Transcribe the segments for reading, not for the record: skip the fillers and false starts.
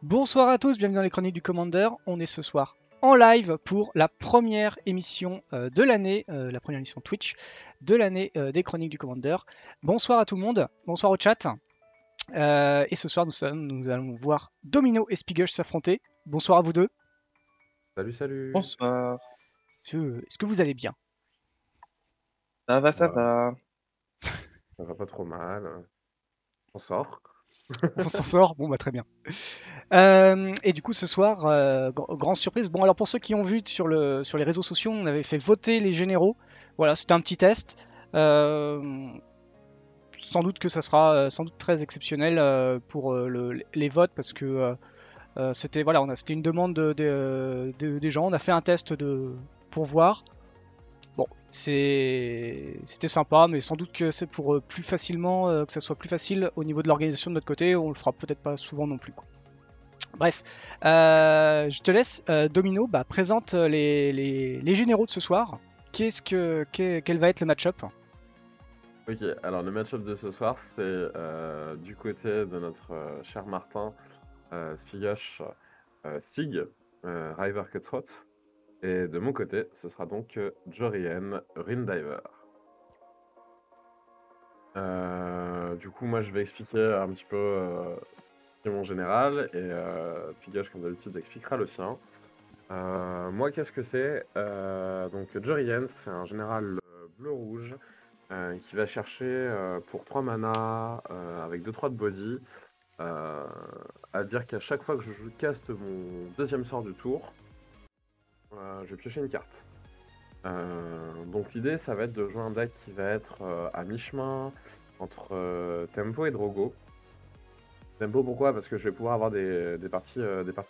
Bonsoir à tous, bienvenue dans les Chroniques du Commander. On est ce soir en live pour la première émission de l'année, la première émission Twitch de l'année des Chroniques du Commander. Bonsoir à tout le monde, bonsoir au chat. Et ce soir, nous allons voir Domino et Spiegel s'affronter. Bonsoir à vous deux. Salut, salut. Bonsoir. Est-ce que vous allez bien? Ça va, ça Bah, va. ça va pas trop mal. On sort. On s'en sort? Bon, bah très bien. Et du coup, ce soir, grande surprise. Bon, alors pour ceux qui ont vu sur les réseaux sociaux, on avait fait voter les généraux. Voilà, c'était un petit test. Sans doute que ça sera sans doute très exceptionnel pour les votes parce que c'était voilà, c'était une demande des gens. On a fait un test pour voir. Bon, c'était sympa, mais sans doute que c'est pour plus facilement que ça soit plus facile au niveau de l'organisation de notre côté. On le fera peut-être pas souvent non plus, quoi. Bref, je te laisse, Domino, présente les généraux de ce soir. Quel va être le match-up? Ok, alors le match-up de ce soir, c'est du côté de notre cher Martin, Spigosh, Sig, River Cutthroat. Et de mon côté, ce sera donc Jorian, Rindiver. Du coup, moi je vais expliquer un petit peu c'est mon général, et Spigosh, comme d'habitude, expliquera le sien. Moi, qu'est-ce que c'est Donc, Jorian, c'est un général bleu-rouge qui va chercher pour 3 mana avec 2-3 de body. À dire qu'à chaque fois que je caste mon deuxième sort du tour, je vais piocher une carte. Donc, l'idée, ça va être de jouer un deck qui va être à mi-chemin entre Tempo et Drogo. Tempo, pourquoi? Parce que je vais pouvoir avoir des parties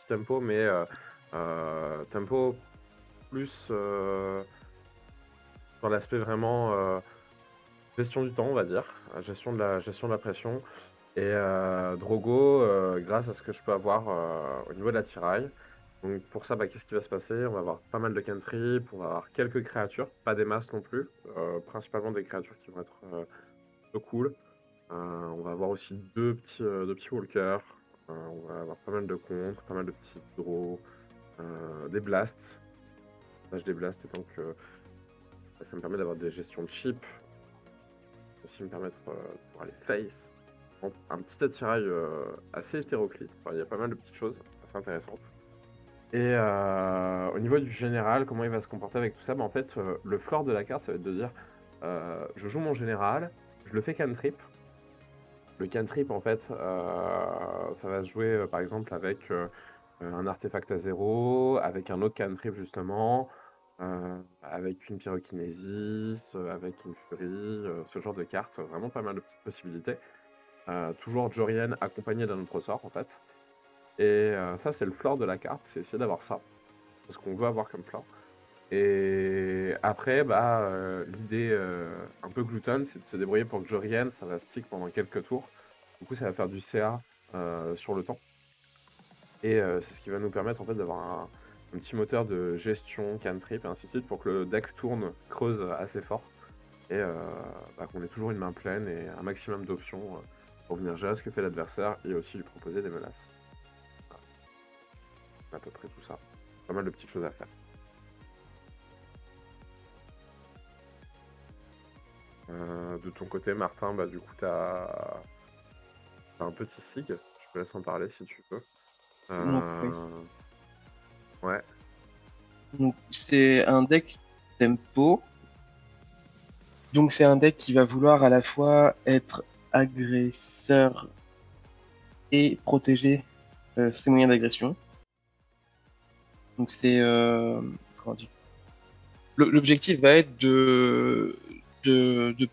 tempo, mais tempo plus sur l'aspect vraiment gestion du temps, on va dire, gestion de la pression, et Drogo, grâce à ce que je peux avoir au niveau de la tiraille. Donc pour ça, qu'est-ce qui va se passer? On va avoir pas mal de cantrips, on va avoir quelques créatures, pas des masses non plus, principalement des créatures qui vont être plutôt cool. On va avoir aussi deux petits walkers, on va avoir pas mal de contres, pas mal de petits draws, des blasts. L'âge des blasts étant que ça me permet d'avoir des gestions de chip, aussi me permettre de pouvoir aller face. Un petit attirail assez hétéroclite, enfin, il y a pas mal de petites choses assez intéressantes. Et au niveau du général, comment il va se comporter avec tout ça? En fait, le floor de la carte, ça va être de dire je joue mon général, je le fais cantrip. Le cantrip, en fait, ça va se jouer par exemple avec un artefact à 0, avec un autre cantrip justement, avec une pyrokinésis, avec une furie, ce genre de cartes, vraiment pas mal de petites possibilités. Toujours Jorian accompagné d'un autre sort en fait. Et ça c'est le floor de la carte, c'est essayer d'avoir ça. C'est ce qu'on veut avoir comme floor. Et après, l'idée un peu gloutonne, c'est de se débrouiller pour que Jorian, ça va stick pendant quelques tours. Du coup, ça va faire du CA sur le temps. Et c'est ce qui va nous permettre en fait d'avoir un petit moteur de gestion, cantrip et ainsi de suite pour que le deck tourne, creuse assez fort. Et qu'on ait toujours une main pleine et un maximum d'options pour venir gérer ce que fait l'adversaire et aussi lui proposer des menaces. Voilà. C'est à peu près tout ça. Pas mal de petites choses à faire. De ton côté, Martin, du coup, t'as un petit sig. Je te laisse en parler si tu veux. Ouais. Donc c'est un deck tempo. Donc c'est un deck qui va vouloir à la fois être agresseur et protéger ses moyens d'agression. Donc c'est comment dire. L'objectif va être de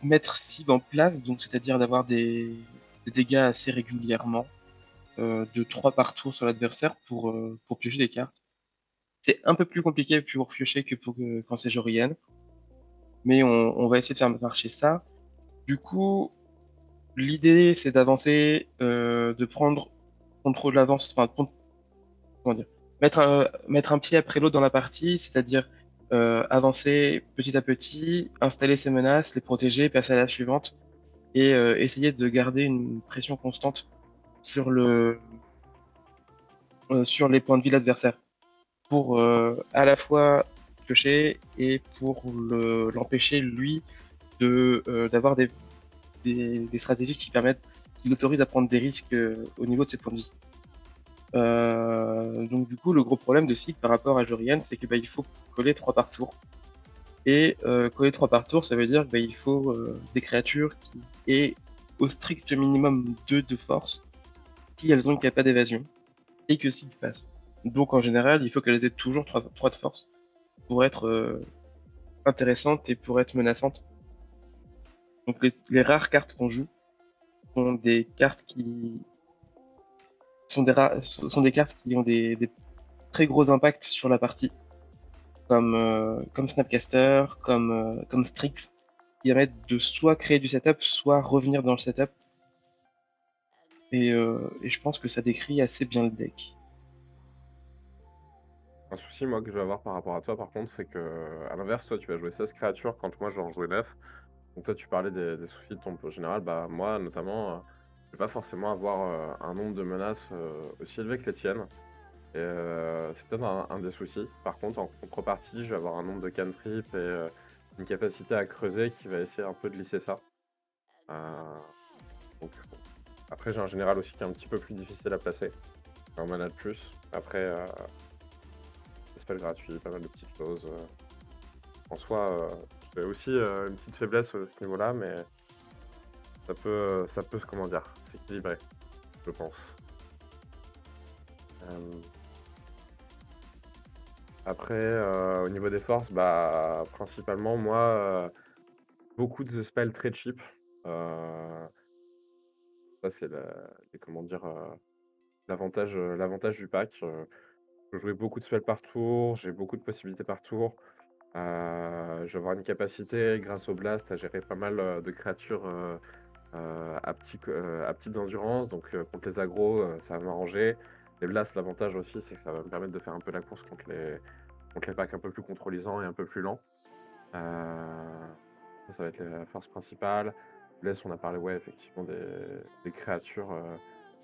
mettre cible en place, donc c'est-à-dire d'avoir des dégâts assez régulièrement, de 3 par tour sur l'adversaire pour piocher des cartes. C'est un peu plus compliqué pour piocher que quand c'est Jorian. Mais on va essayer de faire marcher ça. Du coup, l'idée, c'est d'avancer, de prendre contrôle d'avance, enfin, comment dire, mettre un pied après l'autre dans la partie, c'est-à-dire avancer petit à petit, installer ses menaces, les protéger, passer à la suivante, et essayer de garder une pression constante sur sur les points de vie de l'adversaire pour à la fois piocher et pour l'empêcher lui d'avoir des stratégies qui l'autorisent à prendre des risques au niveau de ses points de vie. Donc du coup, le gros problème de Sig par rapport à Jorian, c'est que il faut coller 3 par tour. Et coller 3 par tour, ça veut dire qu'il faut des créatures qui aient au strict minimum 2 de force, si elles ont une capa d'évasion, et que Sig passe. Donc en général, il faut qu'elles aient toujours 3 de force pour être intéressantes et pour être menaçantes. Donc les rares cartes qu'on joue sont des cartes qui sont des cartes qui ont des très gros impacts sur la partie, comme Snapcaster, comme Strix, qui permettent de soit créer du setup, soit revenir dans le setup. Et je pense que ça décrit assez bien le deck. Un souci, moi, que je vais avoir par rapport à toi, par contre, c'est que, à l'inverse, toi, tu vas jouer 16 créatures quand moi, je vais en jouer 9. Donc, toi, tu parlais des soucis de ton général. Bah, moi, notamment, je vais pas forcément avoir un nombre de menaces aussi élevé que les tiennes. Et c'est peut-être un des soucis. Par contre, en contrepartie, je vais avoir un nombre de cantrips et une capacité à creuser qui va essayer un peu de lisser ça. Donc, bon. Après, j'ai un général aussi qui est un petit peu plus difficile à placer. Un mana de plus. Après, spell gratuit, pas mal de petites choses. En soi, j'ai aussi une petite faiblesse à ce niveau-là, mais ça peut, comment dire, s'équilibrer, je pense. Après, au niveau des forces, bah, principalement, moi, beaucoup de spells très cheap. Ça, c'est comment dire, l'avantage du pack. Je peux jouer beaucoup de spells par tour, j'ai beaucoup de possibilités par tour. Je vais avoir une capacité, grâce au blast, à gérer pas mal de créatures à petites endurances. Donc contre les agros, ça va m'arranger. Les blasts, l'avantage aussi, c'est que ça va me permettre de faire un peu la course contre les packs un peu plus contrôlisants et un peu plus lents. Ça va être la force principale. Bless, on a parlé, ouais, effectivement, des créatures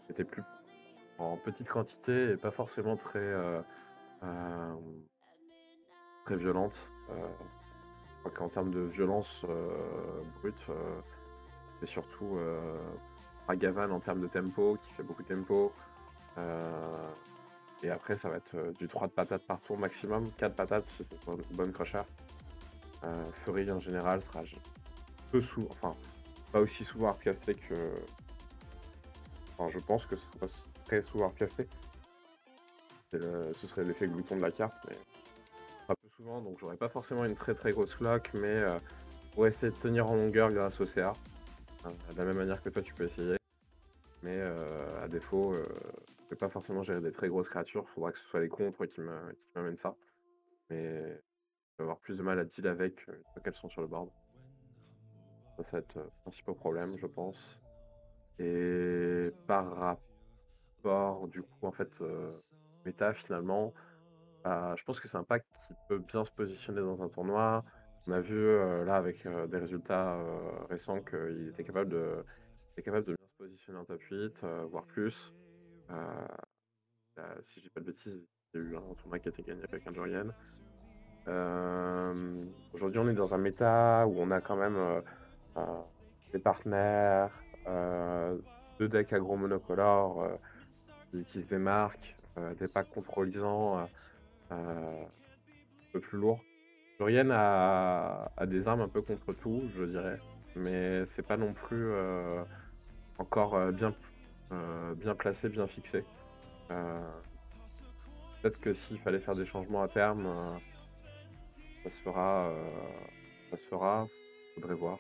qui étaient plus en petite quantité et pas forcément très violentes. Je crois qu'en termes de violence brute, c'est surtout Ragavan en termes de tempo, qui fait beaucoup de tempo. Et après, ça va être du 3 de patates par tour maximum, 4 patates si c'est une bonne crusher. Fury en général sera enfin, pas aussi souvent hardcassé que. Enfin, je pense que ce sera très souvent hardcassé. Ce serait l'effet glouton de la carte, mais pas peu souvent, donc j'aurais pas forcément une très très grosse cloque, mais pour essayer de tenir en longueur grâce au CA. De la même manière que toi, tu peux essayer. Mais à défaut, je vais pas forcément gérer des très grosses créatures. Il faudra que ce soit les contres qui m'amènent ça. Mais je vais avoir plus de mal à deal avec une fois qu'elles sont sur le board. Ça va être le principal problème, je pense. Et par rapport, du coup, en fait, méta, finalement, je pense que c'est un pack qui peut bien se positionner dans un tournoi. On a vu là avec des résultats récents qu'il était capable de bien se positionner en top 8, voire plus. Si je dis pas de bêtises, il y a eu un tournoi qui a été gagné avec un Jorian. Aujourd'hui, on est dans un méta où on a quand même des partenaires, deux decks agro monocolores qui se démarquent, des packs contrôlisants un peu plus lourds. Jorian a des armes un peu contre tout, je dirais, mais c'est pas non plus encore bien placé, bien fixé. Peut-être que s'il fallait faire des changements à terme, ça se fera. Faudrait voir.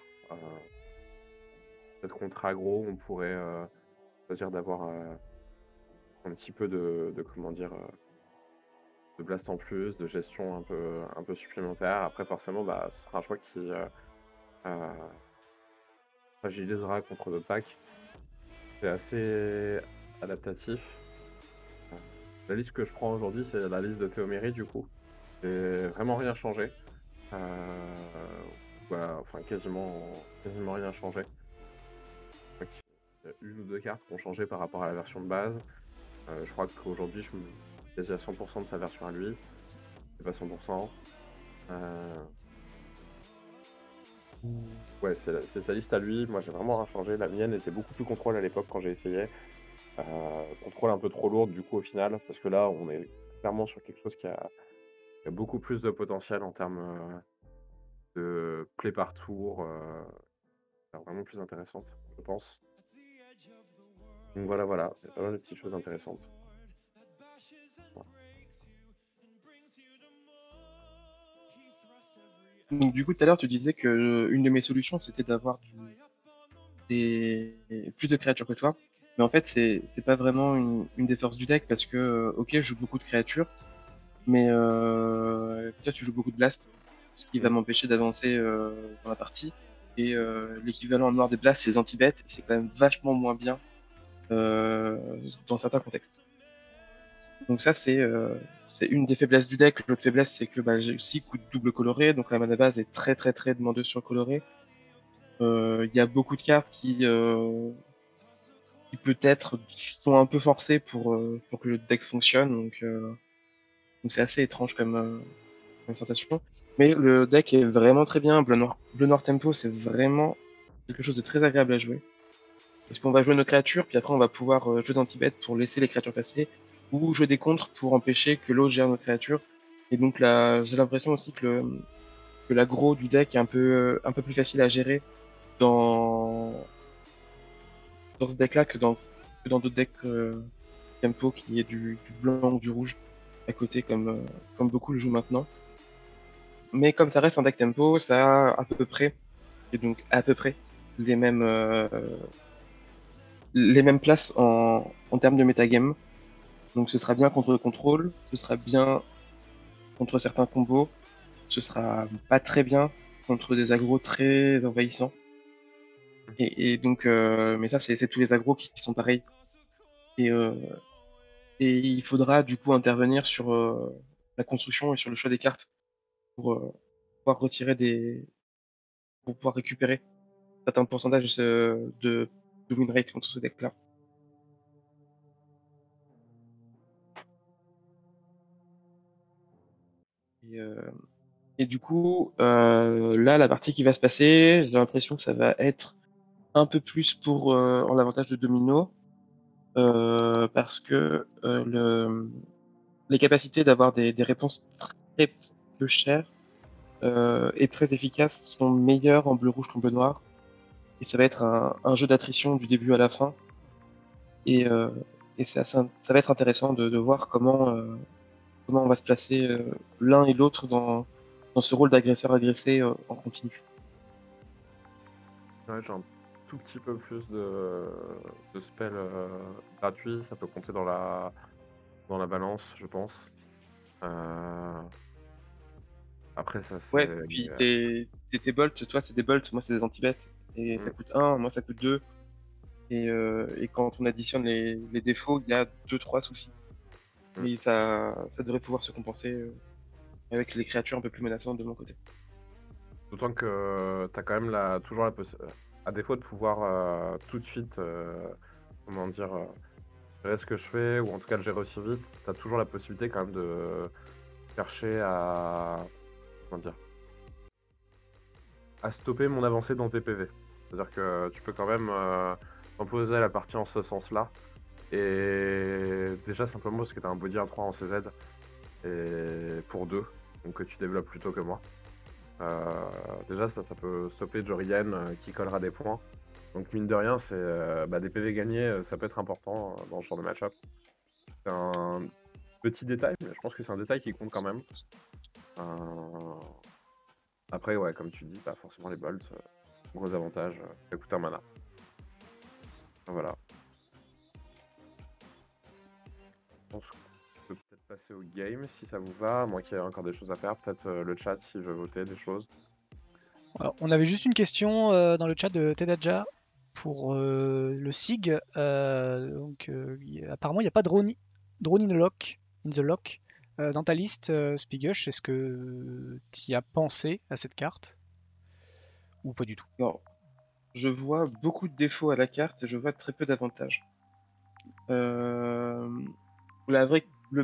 Peut-être contre aggro, on pourrait choisir d'avoir un petit peu comment dire, de blast en plus, de gestion un peu supplémentaire. Après, forcément, bah, ce sera un choix qui fragilisera contre d'autres packs. C'est assez adaptatif. La liste que je prends aujourd'hui, c'est la liste de Théomérie, du coup. J'ai vraiment rien changé. Voilà, enfin quasiment rien changé. Il y a une ou deux cartes qui ont changé par rapport à la version de base. Je crois qu'aujourd'hui, je me quasi à 100% de sa version à lui. C'est pas 100%. Ouais, c'est sa liste à lui. Moi, j'ai vraiment rien changé. La mienne était beaucoup plus contrôle à l'époque quand j'ai essayé. Contrôle un peu trop lourde du coup au final, parce que là, on est clairement sur quelque chose qui a beaucoup plus de potentiel en termes de play par tour. Vraiment plus intéressante, je pense. Donc voilà, il y a pas mal de petites choses intéressantes. Voilà. Donc du coup, tout à l'heure, tu disais que une de mes solutions, c'était d'avoir plus de créatures que toi. Mais en fait, c'est pas vraiment une des forces du deck parce que, ok, je joue beaucoup de créatures, mais toi, tu joues beaucoup de blast, ce qui va m'empêcher d'avancer dans la partie. Et l'équivalent noir des blasts, c'est les anti-bêtes, et c'est quand même vachement moins bien euh, dans certains contextes. Donc ça, c'est une des faiblesses du deck. L'autre faiblesse, c'est que j'ai aussi coup de double coloré, donc la mana base est très très très demandeuse sur le coloré. Il y a beaucoup de cartes qui peut-être sont un peu forcées pour que le deck fonctionne, donc c'est assez étrange comme sensation. Mais le deck est vraiment très bien. Bleu noir tempo, c'est vraiment quelque chose de très agréable à jouer. Parce qu'on va jouer nos créatures, puis après on va pouvoir jouer d'anti-bête pour laisser les créatures passer, ou jouer des contres pour empêcher que l'autre gère nos créatures. Et donc là, j'ai l'impression aussi que l'aggro du deck est un peu plus facile à gérer dans, dans ce deck-là que dans d'autres decks tempo qui est du blanc ou du rouge à côté comme beaucoup le jouent maintenant. Mais comme ça reste un deck tempo, ça a à peu près, et donc à peu près, les mêmes, euh, les mêmes places en termes de metagame. Donc ce sera bien contre le contrôle, ce sera bien contre certains combos, ce sera pas très bien contre des agros très envahissants. Et donc, mais ça c'est tous les agros qui sont pareils. Et, euh, et il faudra du coup intervenir sur la construction et sur le choix des cartes pour pouvoir retirer pour pouvoir récupérer certains pourcentages de win rate contre ces decks-là. Et, euh, et du coup, là, la partie qui va se passer, j'ai l'impression que ça va être un peu plus pour en avantage de domino, parce que les capacités d'avoir des réponses très peu chères et très efficaces sont meilleures en bleu-rouge qu'en bleu-noir. Et ça va être un jeu d'attrition du début à la fin. Et, euh, et ça va être intéressant de voir comment on va se placer l'un et l'autre dans ce rôle d'agresseur-agressé en continu. Ouais, j'ai un tout petit peu plus de spells gratuits, ça peut compter dans la balance, je pense. Après, ça Ouais, c'est. puis tes bolts, toi c'est des bolts, moi c'est des anti-bêtes. Et ça Mm. coûte 1, moi ça coûte 2. Et quand on additionne les défauts, il y a 2-3 soucis. Mm. Mais ça devrait pouvoir se compenser avec les créatures un peu plus menaçantes de mon côté. D'autant que tu as quand même toujours la possibilité, à défaut de pouvoir tout de suite, comment dire, gérer ce que je fais, ou en tout cas le gérer aussi vite, tu as toujours la possibilité quand même de chercher comment dire, à stopper mon avancée dans TPV. C'est-à-dire que tu peux quand même imposer la partie en ce sens-là. Et déjà simplement parce que tu as un body 1-3 en CZ et pour 2, donc que tu développes plus tôt que moi. Déjà ça peut stopper Jorian qui collera des points. Donc mine de rien, c'est des PV gagnés, ça peut être important dans ce genre de match-up. C'est un petit détail, mais je pense que c'est un détail qui compte quand même. Après, ouais, comme tu dis, forcément les bolts, gros avantage, ça coûte un mana. Voilà. Je pense qu'on peut peut-être passer au game si ça vous va, à moins qu'il y ait encore des choses à faire. Peut-être le chat si veut voter des choses. Alors, on avait juste une question dans le chat de Tedadja pour le SIG. Apparemment, il n'y a pas de drone in the lock dans ta liste, Spigush. Est-ce que tu y as pensé à cette carte ou pas du tout? Non, je vois beaucoup de défauts à la carte et je vois très peu d'avantages. Le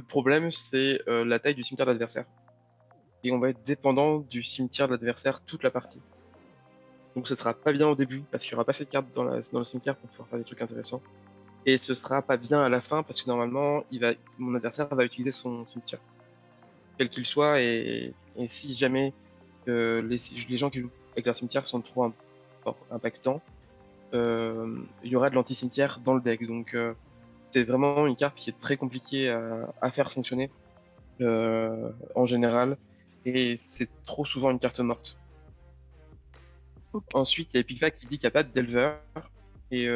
problème, c'est la taille du cimetière de l'adversaire. Et on va être dépendant du cimetière de l'adversaire toute la partie. Donc ce sera pas bien au début, parce qu'il y aura pas assez de cartes dans le cimetière pour pouvoir faire des trucs intéressants. Et ce sera pas bien à la fin, parce que normalement, mon adversaire va utiliser son cimetière, quel qu'il soit, et si jamais les gens qui jouent avec leur cimetière sont trop impactants, il y aura de l'anti-cimetière dans le deck. Donc c'est vraiment une carte qui est très compliquée à faire fonctionner en général, et c'est trop souvent une carte morte. Ok. Ensuite, il y a Epicvac qui dit qu'il n'y a pas de Delver, et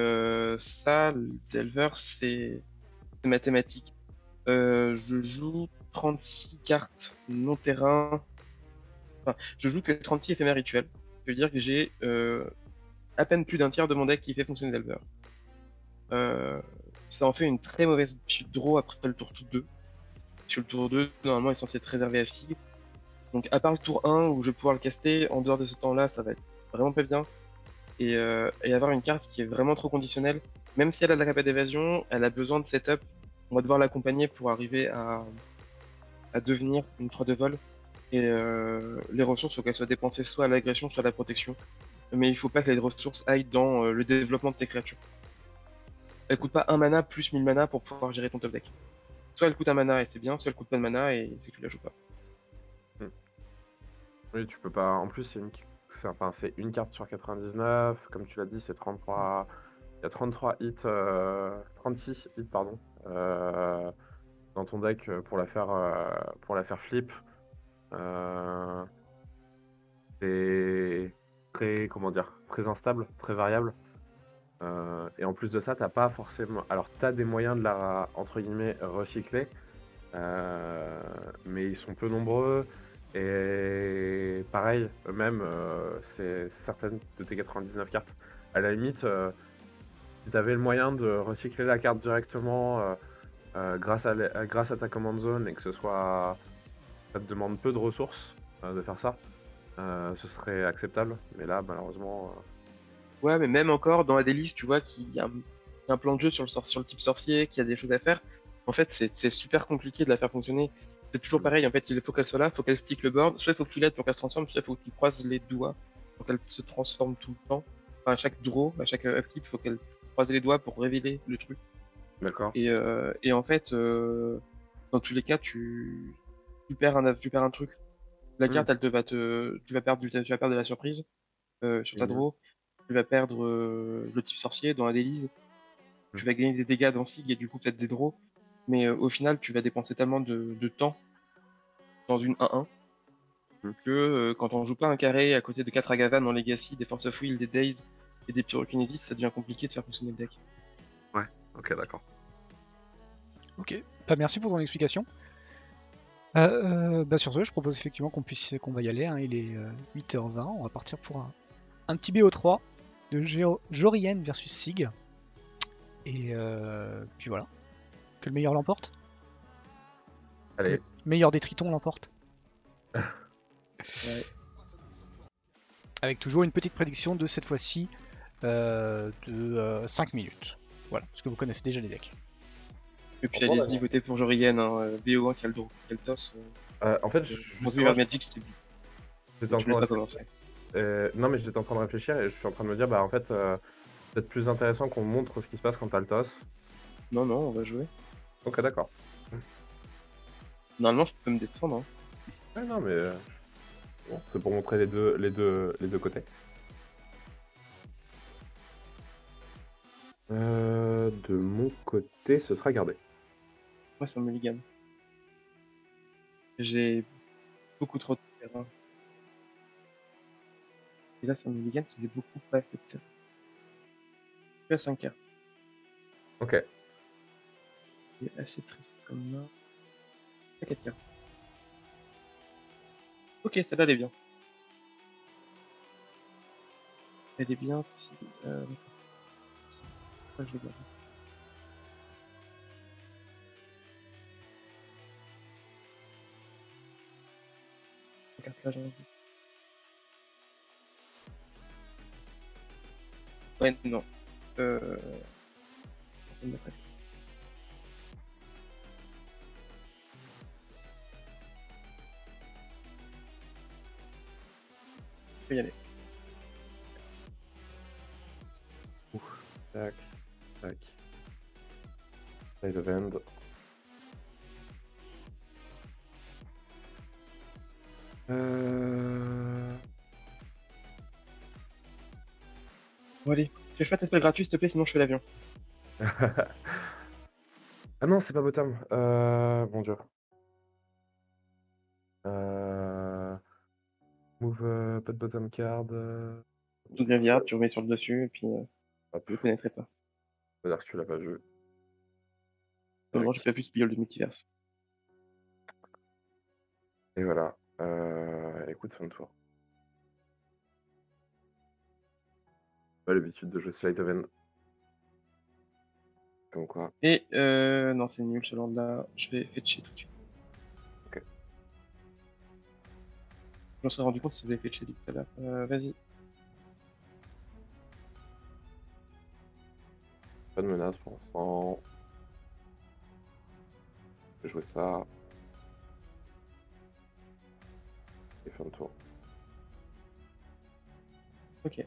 ça, le Delver, c'est mathématique. Je joue 36 cartes non terrain. Enfin, je joue que 36 éphémères rituels. Ça veut dire que j'ai à peine plus d'un tiers de mon deck qui fait fonctionner Delver. Ça en fait une très mauvaise draw après le tour 2. Sur le tour 2, normalement, il est censé être réservé à Sig. Donc, à part le tour 1 où je vais pouvoir le caster, en dehors de ce temps-là, ça va être vraiment pas bien. Et avoir une carte qui est vraiment trop conditionnelle, même si elle a de la capacité d'évasion, elle a besoin de setup. On va devoir l'accompagner pour arriver à devenir une 3 de vol. Et les ressources, il faut qu'elles soient dépensées soit à l'agression, soit à la protection. Mais il faut pas que les ressources aillent dans le développement de tes créatures. Elle coûte pas un mana plus 1000 mana pour pouvoir gérer ton top deck. Soit elle coûte un mana et c'est bien, soit elle coûte pas de mana et c'est que tu la joues pas. Oui, tu peux pas. En plus, c'est une carte sur 99. Comme tu l'as dit, c'est 33. Il y a 33 hits, 36 hits, pardon, dans ton deck pour la faire flip. Euh, c'est très, comment dire, très instable, très variable. Et en plus de ça, t'as pas forcément. Alors, t'as des moyens de la, entre guillemets, recycler, mais ils sont peu nombreux. Et pareil, eux-mêmes, c'est certaines de tes 99 cartes. À la limite, si t'avais le moyen de recycler la carte directement grâce à ta command zone et que ça te demande peu de ressources de faire ça, ce serait acceptable. Mais là, malheureusement, Ouais, mais même encore dans la délice, tu vois qu'il y a un plan de jeu sur le type sorcier, qu'il y a des choses à faire. En fait, c'est super compliqué de la faire fonctionner. C'est toujours Mm. pareil, en fait, il faut qu'elle soit là, il faut qu'elle stick le board. Soit il faut que tu l'aides pour qu'elle se transforme, soit il faut que tu croises les doigts pour qu'elle se transforme tout le temps. Enfin, à chaque draw, à chaque upkeep, il faut qu'elle croise les doigts pour révéler le truc. D'accord. Et en fait, dans tous les cas, tu perds un truc. La Mm. carte, tu vas perdre de la surprise sur ta Mhm. draw. Tu vas perdre le type sorcier dans la délise. Mm. Tu vas gagner des dégâts dans Sig et du coup peut-être des draws. Mais au final, tu vas dépenser tellement de temps dans une 1-1 Mm. que quand on joue pas un carré à côté de 4 Agavan en Legacy, des Force of Will, des Days et des Pyrokinesis, ça devient compliqué de faire fonctionner le deck. Ouais, ok, d'accord. Ok, bah, merci pour ton explication. Bah, sur ce, je propose effectivement qu'on va y aller, hein. Il est 8h20, on va partir pour un petit BO3 de Jorien versus Sig. Et puis voilà, que le meilleur l'emporte, que le Allez, meilleur des tritons l'emporte. Ouais. Avec toujours une petite prédiction de cette fois-ci de 5 minutes. Voilà, parce que vous connaissez déjà les decks. Et puis Bon, allez-y, d'accord. votez pour Jorigen, hein, BO1 quel toss. En fait, Aujourd'hui, justement, Magic, c'est j'étais en tu train laisses de pas réfléchir. commencer. Non, mais j'étais en train de réfléchir et je suis en train de me dire, bah en fait, peut-être plus intéressant qu'on montre ce qui se passe quand t'as le toss. Non, non, on va jouer. Ok, d'accord. Normalement, je peux me défendre. Hein. Ouais, non, mais bon, c'est pour montrer les deux côtés. De mon côté, ce sera gardé. Moi, c'est un mulligan. J'ai beaucoup trop de terrain. Et là, c'est un mulligan qui est beaucoup pas assez de terrain. Je suis à 5 cartes. Ok. C'est assez triste comme main. À 4 cartes. Ok, celle-là, elle est bien. Elle est bien si... je vais garder ça. Cette carte-là, j'ai envie. Ouais, non. Je vais me mettre à- peux y aller. Tac, tac. Side of hand. Bon allez, fais pas tes spells gratuits s'il te plaît, sinon je fais l'avion. Ah non, c'est pas bottom. Mon dieu. Move, pas de bottom card. Tout graveyard, tu remets sur le dessus, et puis Hop, je le connaîtrai pas. c'est-à-dire que tu l'as pas vu. Non, j'ai pas vu Spiel de Multiverse. Et voilà. Écoute, fin de tour. Pas l'habitude de jouer Slide of Hand. Comme quoi. Et non, c'est nul ce land-là. Je vais fetcher tout de suite. Ok. Je m'en serais rendu compte si vous avez fetché tout à l'heure. Vas-y. Pas de menace pour l'instant. Je vais jouer ça. Et fin de tour. Ok.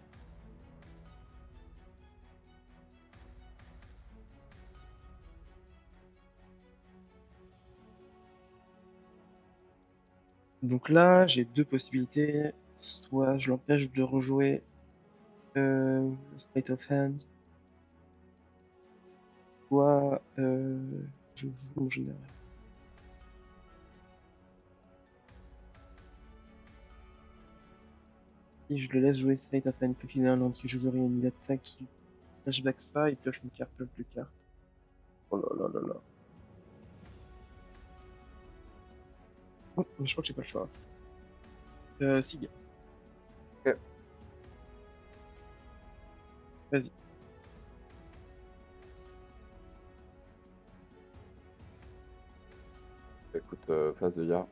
Donc là, j'ai deux possibilités. Soit je l'empêche de rejouer State of Hand, soit je joue en général. Si je le laisse jouer State of Hand, plus qu'il ait un land qui joue rien, il attaque, il flashback ça, il pioche une carte, pioche deux cartes. Oh là là là là. Oh, mais je crois que j'ai pas le choix. Sig. Ok. Vas-y. Écoute, phase de Ya.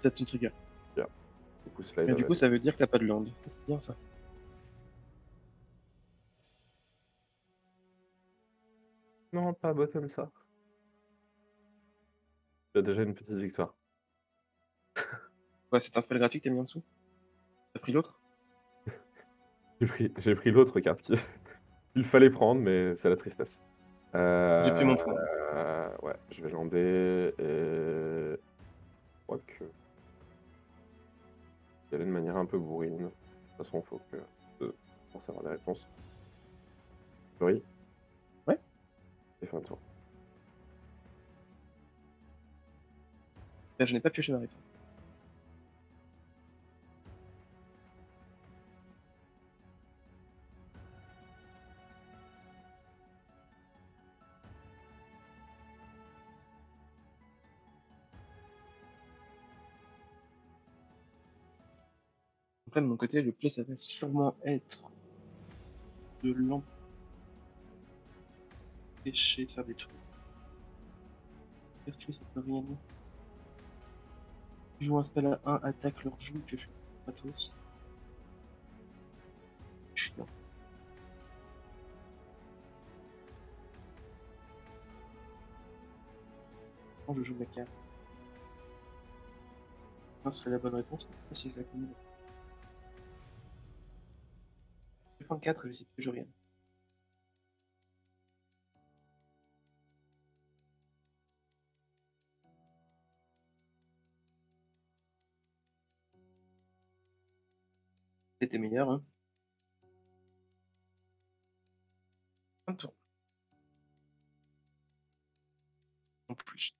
T'as ton trigger. Du coup, Slide Mais of du coup, Hand. ça veut dire que t'as pas de land. C'est bien ça. Non, pas bottom ça. J'ai déjà une petite victoire. Ouais, c'est un spell gratuit que t'as mis en dessous. T'as pris l'autre? J'ai pris l'autre carte il fallait prendre, mais c'est la tristesse. J'ai pris mon tour. Ouais, je vais lander et je crois que il y avait une manière un peu bourrine. De toute façon, il faut que pour savoir les réponses. Oui. Ouais. Et fin de tour. Là, je n'ai pas pioché ma réponse. Après, de mon côté, le play, ça va sûrement être de l'empêcher de faire des trucs. Vertueux, ça peut rien dire. Tu joues un spell à 1, attaque leur joue, pioche pas tous. Chiant. Quand je joue ma carte. Ça serait la bonne réponse, mais pas si je la connais. 24, je sais que je rien. C'était meilleur, hein. Un tour. En plus.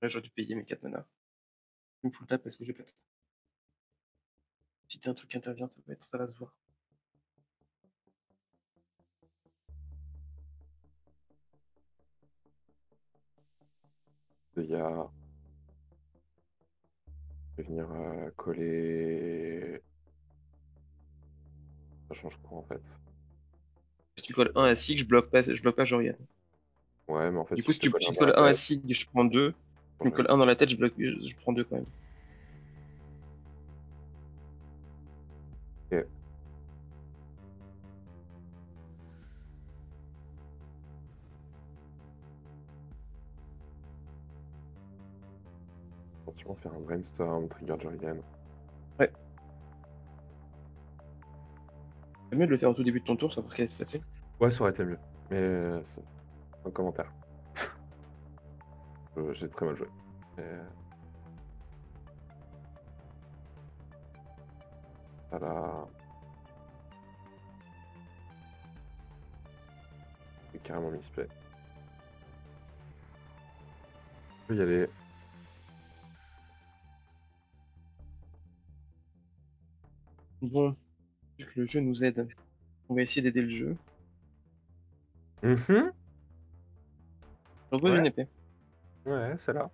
Là, j'aurais dû payer mes 4 mana. Je me full tap parce que j'ai pas. Si un truc qui intervient, ça va être ça va se voir. De Ya. Je vais venir coller. Ça change quoi en fait? Si tu colles 1 à Sig, je bloque pas Jorian. Ouais, mais en fait, Du si coup, je te colle si un tu dans la colles 1 à tête, Sig, je prends 2. Tu me colles 1 dans la tête, je prends 2 quand même. ok. Attention, faire un brainstorm, trigger Jurigan. C'est mieux de le faire au tout début de ton tour, ça parce qu'elle se passer. Ouais, ça aurait été mieux. Mais en commentaire. J'ai très mal joué. Mais... Voilà. C'est carrément misplay. Je peux y aller. Bon, vu que le jeu nous aide, on va essayer d'aider le jeu. Mhm. Je propose Ouais. une épée. Ouais, c'est là.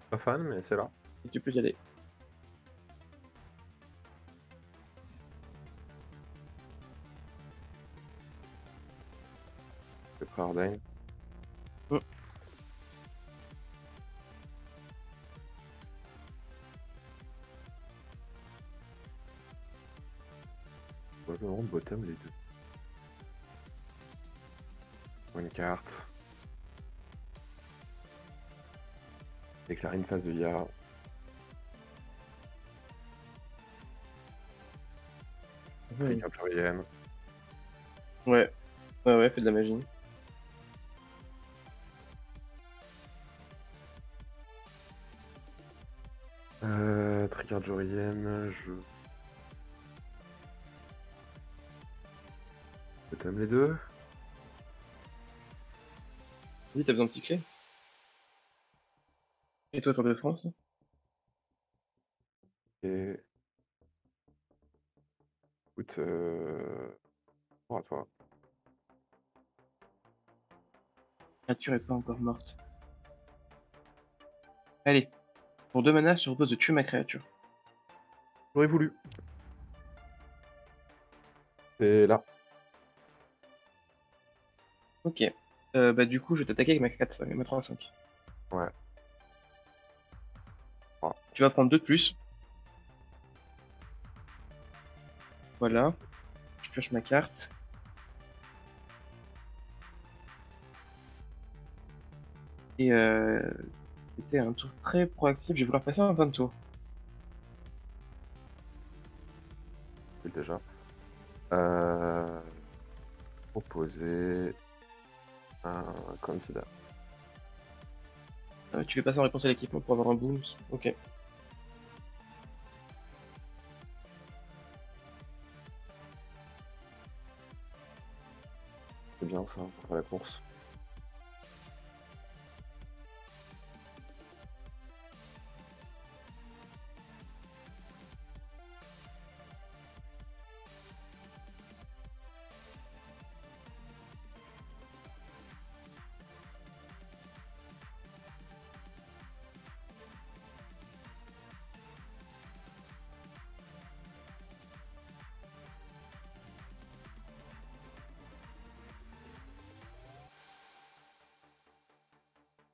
Pas fan, mais c'est là. Et tu peux y aller. C'est prêt Ardain. Mm. Probablement bottom les deux. Une carte. Déclarer une phase de IA. Mhm. Trigger Jurigan. Ouais. Ouais, fais de la magie. Trigger Jurigan, je... Bottom les deux. Oui, t'as besoin de cycler. Et toi, Tour de France? Et... Écoute, pour à toi. La créature est pas encore morte. Allez. Pour 2 mana, je te propose de tuer ma créature. J'aurais voulu. C'est là. Ok. Bah du coup, je vais t'attaquer avec ma 4, ma 3-5. Ouais. Tu vas prendre 2 de plus. Voilà. Je pioche ma carte. Et c'était un tour très proactif. Je vais vouloir passer en fin de tour. Oui, déjà. Proposer un candidat. Tu veux passer en réponse à l'équipement pour avoir un boost. Ok. C'est bien ça, pour la course.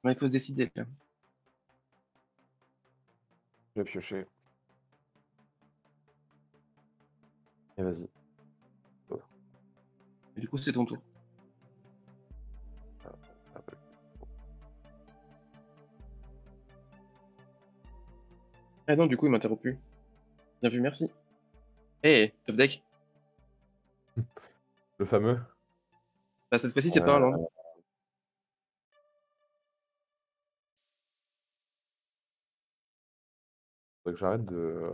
Ouais, il faut se décider là. Je vais piocher. Et vas-y. Et du coup, c'est ton tour. Ah, bah, Ah non, du coup, il m'a interrompu. Bien vu, merci. Hey, top deck. le fameux. Bah, cette fois-ci, c'est pas un land. Faudrait que j'arrête de...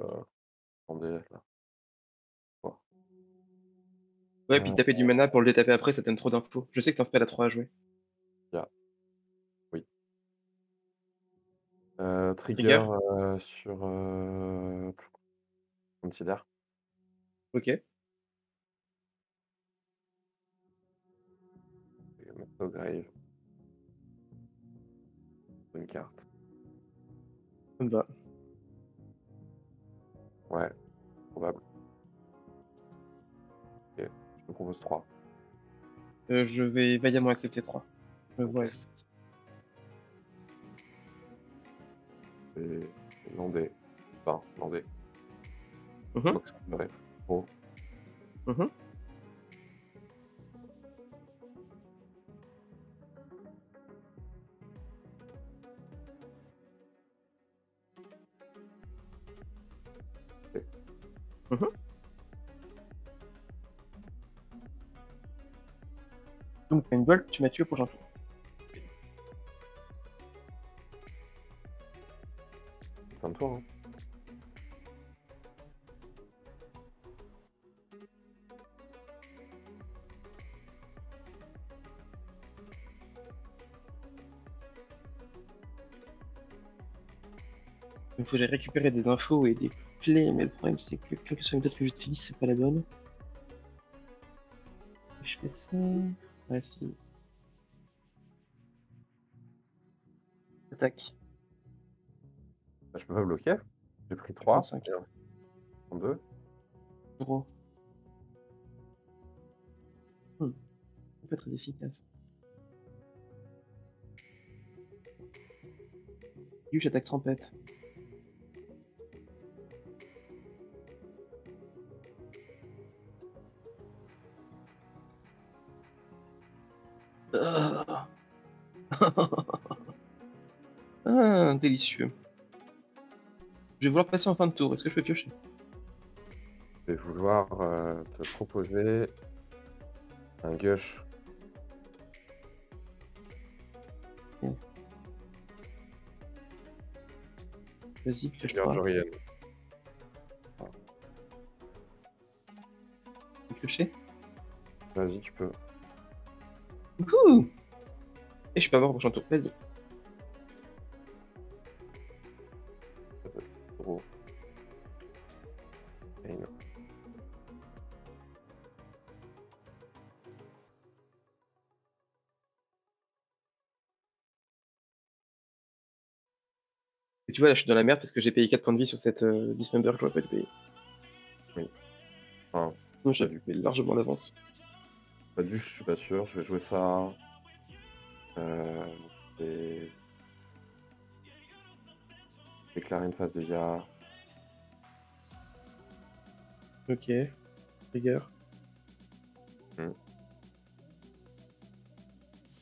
Attendez, là. Ouais, puis taper du mana pour le détaper après, ça donne trop d'infos. Je sais que t'as un spell à 3 à jouer. Oui. Trigger Trigger. sur... Consider. Ok. Je vais mettre au grave. Une carte. Ça me va. Ouais, probable. Ok, je te propose 3. Je vais vaillamment accepter 3. Ouais. Et lander. Enfin, lander. Mhm. Donc, ça me paraît trop. Mhm. Donc, t'as une balle, tu m'as tué au prochain tour. Fin de tour. Hein. Il faut que j'aille récupérer des infos et des clés, mais le problème c'est que quelle que soit la méthode que j'utilise, c'est pas la bonne. Je fais ça. Ouais, si. Attaque. Bah, je peux pas bloquer. J'ai pris 3. 35. 2. 0. Ça peut être efficace. Du j'attaque trompette. Ah. Ah, délicieux. Je vais vouloir passer en fin de tour. Est-ce que je peux piocher? Je vais vouloir te proposer un gush. Vas-y, pioche Garde 3. Jorian. Tu peux piocher? Vas-y, tu peux. Wouhou! Et je peux avoir au prochain tour. Vas-y. Gros. Et non. Et tu vois, là, je suis dans la merde parce que j'ai payé 4 points de vie sur cette Dismember que j'aurais pas dû payer. Oui. Enfin, Sinon, j'avais payé largement d'avance. pas de vue, je suis pas sûr. Je vais jouer ça. Et... déclarer une phase de Yara. Ok. Rigueur.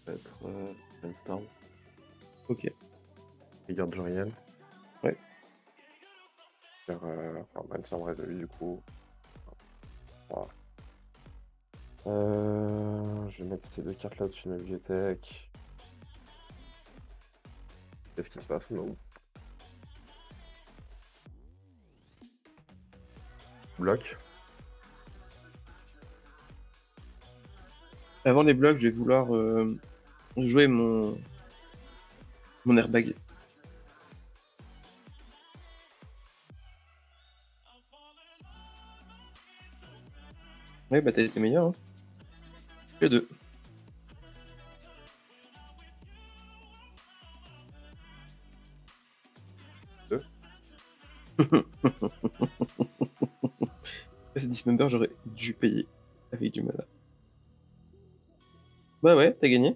Peut-être Brainstorm. Ok. Regarde Jorian. Ouais. Faire Brainstorm résolu du coup. Voilà. Je vais mettre ces deux cartes là dessus de ma bibliothèque. Qu'est-ce qui se passe? Non. Bloc. Avant les blocs, je vais vouloir jouer mon airbag. Ouais, bah t'as été meilleur. Hein. Que 2. C'est Dismember, j'aurais dû payer avec du mana. Bah ouais, t'as gagné.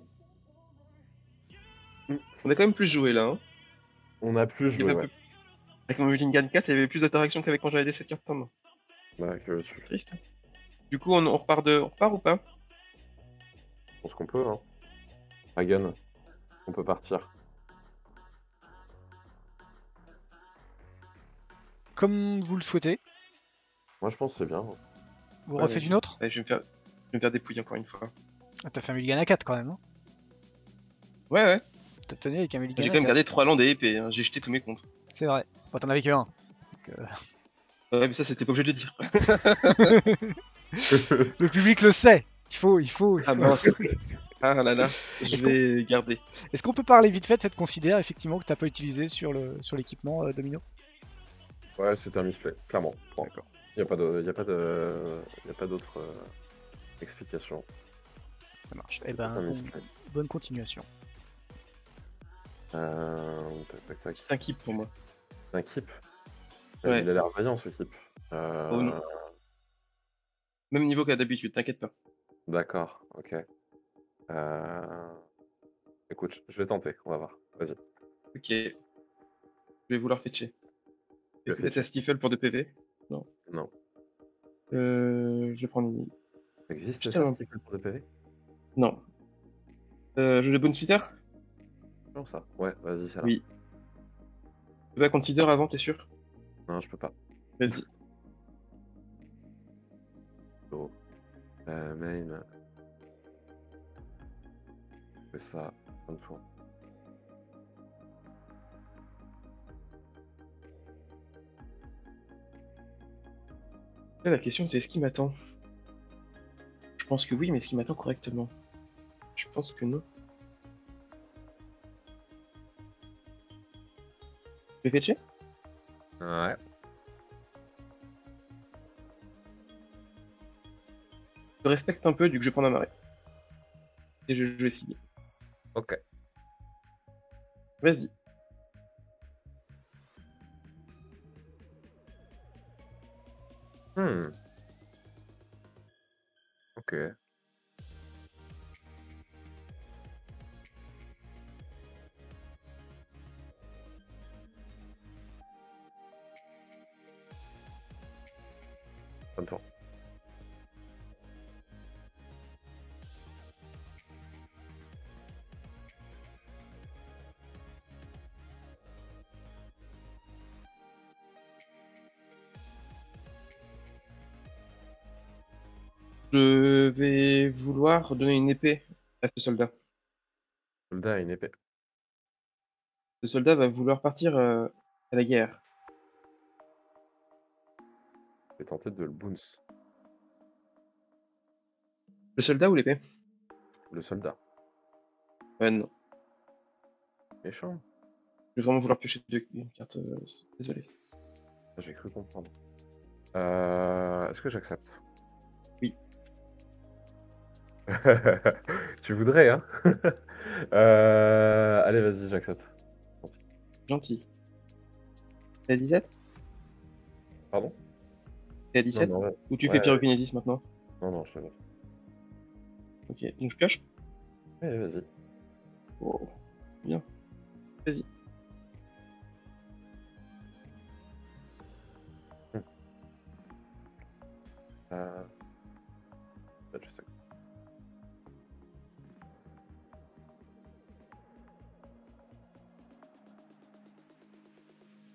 On a quand même plus joué là. Hein. On a plus Il y avait joué, un ouais. peu- Avec mon Mulligan 4, il y avait plus d'interaction qu'avec quand j'avais des 7 cartes en main. Bah, que veux-tu? Triste. Du coup, on repart on repart ou pas? Je pense qu'on peut, hein. Dragon, on peut partir. Comme vous le souhaitez. Moi, je pense que c'est bien. Vous Ouais, refaites une autre? Ouais, je vais me faire dépouiller encore une fois. Ah, t'as fait un mulligan à 4 quand même. Hein. Ouais, ouais. T'as tenu avec un mulligan J'ai à quand même 4. gardé 3 landes et épées. Hein. J'ai jeté tous mes comptes. C'est vrai. Bon, t'en avais que un. Ouais, mais ça, c'était pas obligé de le dire. Le public le sait. Il faut. Ah mince. Ah là là. Je Est-ce vais garder. Est-ce qu'on peut parler vite fait de cette considère effectivement que t'as pas utilisé sur l'équipement Domino? Ouais, c'était un misplay, clairement. Bon. D'accord. Y a pas d'autre explication. Ça marche. Eh C'est ben, un misplay. bonne continuation. Tac, tac, tac. C'est un keep pour moi. C'est un keep. Ouais. Il a l'air vaillant ce keep. Oh non. Même niveau qu'à d'habitude, t'inquiète pas. D'accord, ok. Écoute, je vais tenter, on va voir. Vas-y. Ok. Je vais vouloir fetcher. Tu vas Peut-être fetcher. à Stifle pour 2 PV. Non. Non. Je vais prendre une. Ça existe Putain, ça, non. c'est pour 2 PV? Non. Je le bonne splitter? Non, ça. Ouais, vas-y, ça là. Oui. Tu vas consider avant, t'es sûr? Non, je peux pas. Vas-y. Main. C'est ça, fin de tour. Là, la question c'est est-ce qu'il m'attend? Je pense que oui, mais est-ce qu'il m'attend correctement? Je pense que non. Je vais fetcher? Ouais. Je respecte un peu du que je prends ma marée. Et je vais signer. Ok. Vas-y. Ok. Fin de tour. Je vais vouloir donner une épée à ce soldat. Soldat a une épée. Ce soldat va vouloir partir à la guerre. Je vais tenter de le bounce. Le soldat ou l'épée? Le soldat. Non. Méchant. Je vais vraiment vouloir piocher une carte. Désolé. J'ai cru comprendre. Est-ce que j'accepte? Oui. Tu voudrais, hein? Allez, vas-y, j'accepte. Gentil. T'es à 17? Pardon? T'es à 17? Non, Ou tu ouais, fais pyrokinésis maintenant? non, je te laisse. Ok, donc je pioche? Allez, vas-y. Oh, bien. Vas-y. Euh... Je sais.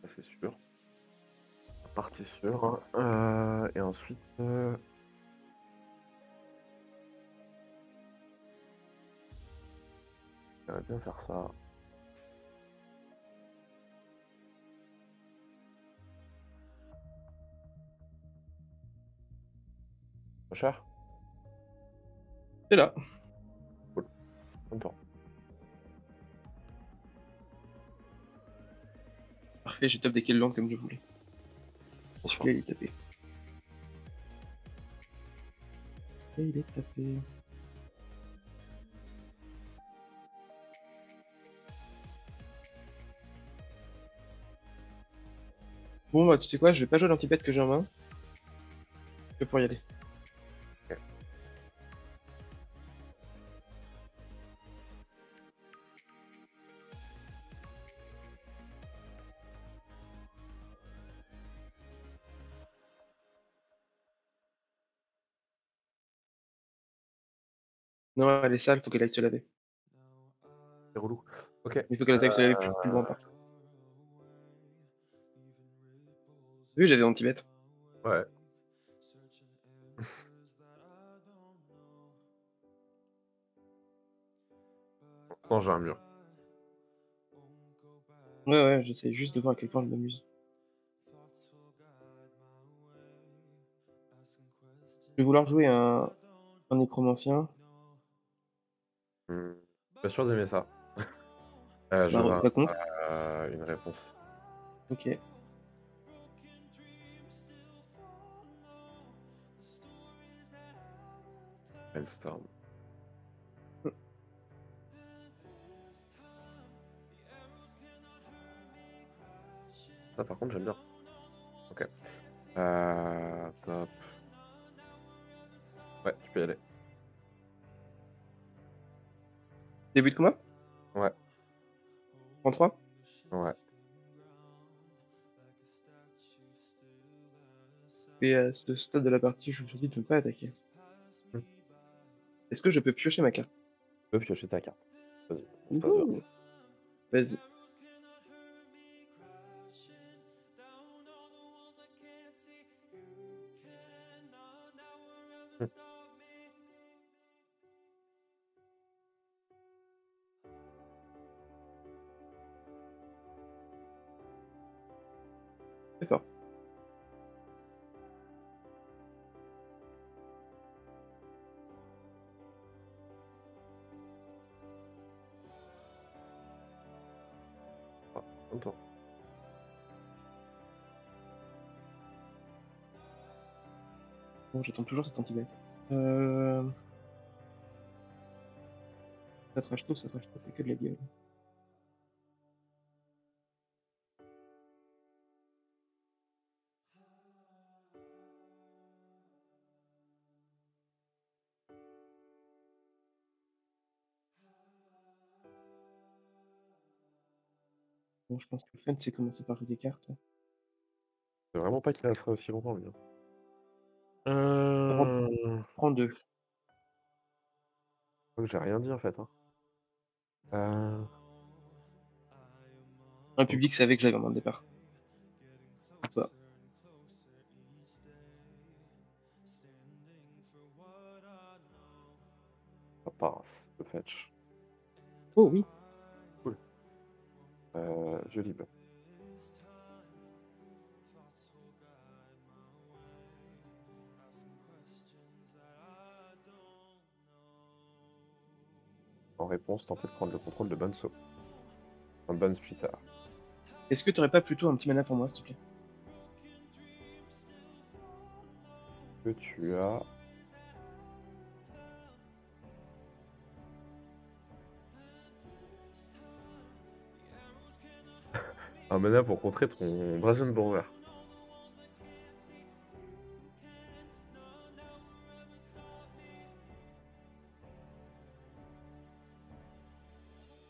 Ça, c'est sûr. Partie sûre. Et ensuite... J'aimerais bien faire ça. Pas cher? C'est là. Cool. Content. Parfait, j'ai top des Kelland comme je voulais. Celui-là, il est tapé. Et il est tapé. Bon, bah, tu sais quoi, je vais pas jouer l'anti-bête que j'ai en main. Je vais pouvoir y aller. Ok. Non, elle est sale, faut qu'elle aille se laver. C'est relou. Ok. Il faut qu'elle aille se laver plus loin, par contre. T'as vu, j'avais anti-bête. Ouais. Non, j'ai un mur. Ouais, j'essaie juste de voir à quel point je m'amuse. Je vais vouloir jouer un nécromancien. Pas sûr d'aimer ça. Bah, J'avais pas contre. une réponse. Ok. Brainstorm. Ça, par contre, j'aime bien. Ok. Top. Ouais, tu peux y aller. Début de combat? Ouais. 33? Ouais. Et à ce stade de la partie, je me suis dit de ne pas attaquer. Tu Est-ce que je peux piocher ma carte? peux piocher ta carte. Vas-y, ça se passe bien. Ouhou. Vas-y. D'accord. Ton tour. Bon, j'attends toujours cet anti-bête. Ça trash tout, c'est que de la gueule. Bon, je pense que le fun, c'est commencer par jouer des cartes. C'est vraiment pas qu'il restera aussi longtemps, lui. Prends 2. Je crois que j'ai rien dit en fait. Hein. Un public savait que j'avais vraiment de départ. Bah. Ça passe, le fetch. Oh oui. Cool. Je libre. En réponse, tentez de prendre le contrôle de Bonso. Un bon splitter. Est-ce que t'aurais pas plutôt un petit mana pour moi, s'il te plaît? Que tu as. Un mana pour contrer ton Brazen Borrower.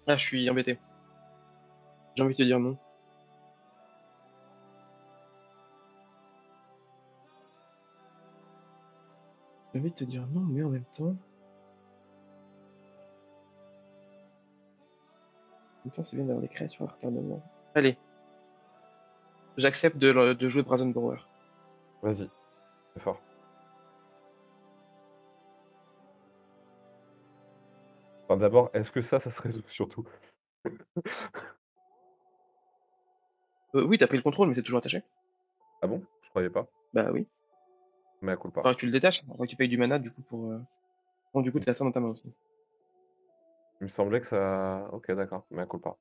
Ah, je suis embêté. J'ai envie de te dire non. J'ai envie de te dire non, mais en même temps... c'est bien d'avoir des créatures à retardement. Allez. J'accepte de jouer Brazen Borrower. Vas-y, c'est fort. Enfin, d'abord, est-ce que ça se résout surtout? Oui, t'as pris le contrôle, mais c'est toujours attaché. Ah bon? Je croyais pas. Bah oui. Mais à coup pas. Faudra que tu le détaches, faudra que tu payes du mana, du coup, pour... Bon, du coup, t'as ça dans ta main aussi. Il me semblait que ça. Ok, d'accord, mais à coup pas.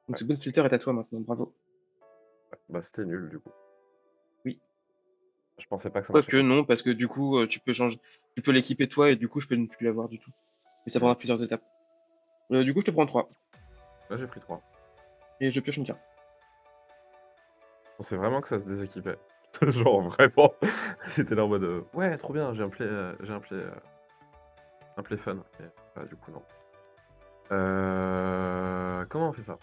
Donc ce Bone Splitter est à toi maintenant, bravo. Bah, c'était nul du coup. Oui. Je pensais pas que ça marchait Quoique comme ça. non, parce que du coup, tu peux changer... Tu peux l'équiper toi, et du coup, je peux ne plus l'avoir du tout. Et ça prendra plusieurs étapes. Du coup, je te prends 3. Là, j'ai pris 3. Et je pioche une carte. On sait vraiment que ça se déséquipait. Genre vraiment. J'étais là en mode ouais, trop bien, j'ai un play, un play fun. Et, bah, du coup non. Comment on fait ça?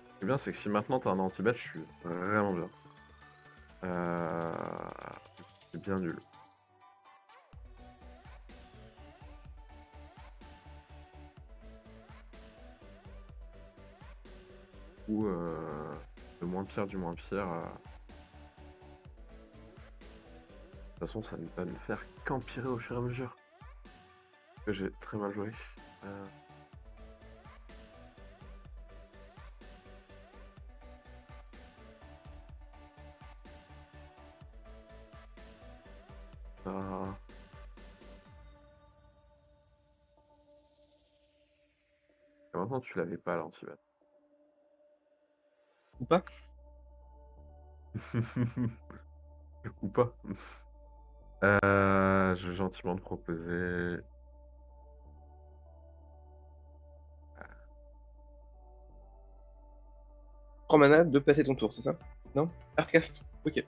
Ce qui est bien, c'est que si maintenant t'as un anti-bet, je suis vraiment bien. C'est bien nul. Ou le moins pire du moins pire. De toute façon, ça ne va ne faire qu'empirer au fur et à mesure. Que j'ai très mal joué. Et maintenant, tu l'avais pas l'anti-bet. Ou pas? Ou pas. Je vais gentiment te proposer. 3 mana, de passer ton tour, c'est ça? Non? Hardcast. Ok.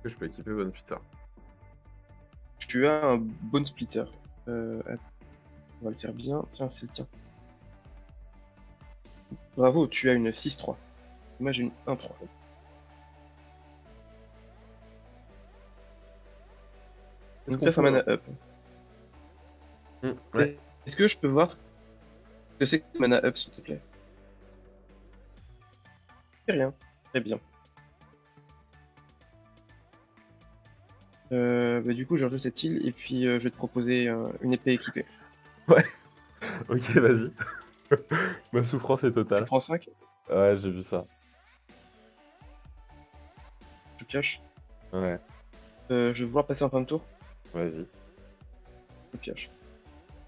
Que je peux équiper Bonne Peter. Tu as un Bone Splitter. Attends, on va le faire bien. Tiens, c'est le tien. Bravo, tu as une 6-3. Moi, j'ai une 1-3. Donc ça, c'est un mana up. Ouais. Est-ce que je peux voir ce que c'est que ce mana up, s'il te plaît? C'est rien. Très bien. Bah, du coup, je rejoue cette île et puis je vais te proposer une épée équipée. Ok, vas-y. Ma souffrance est Tu totale. prends 5, Ouais, j'ai vu ça. je pioche. Ouais, Je vais vouloir passer en fin de tour, vas-y. je pioche.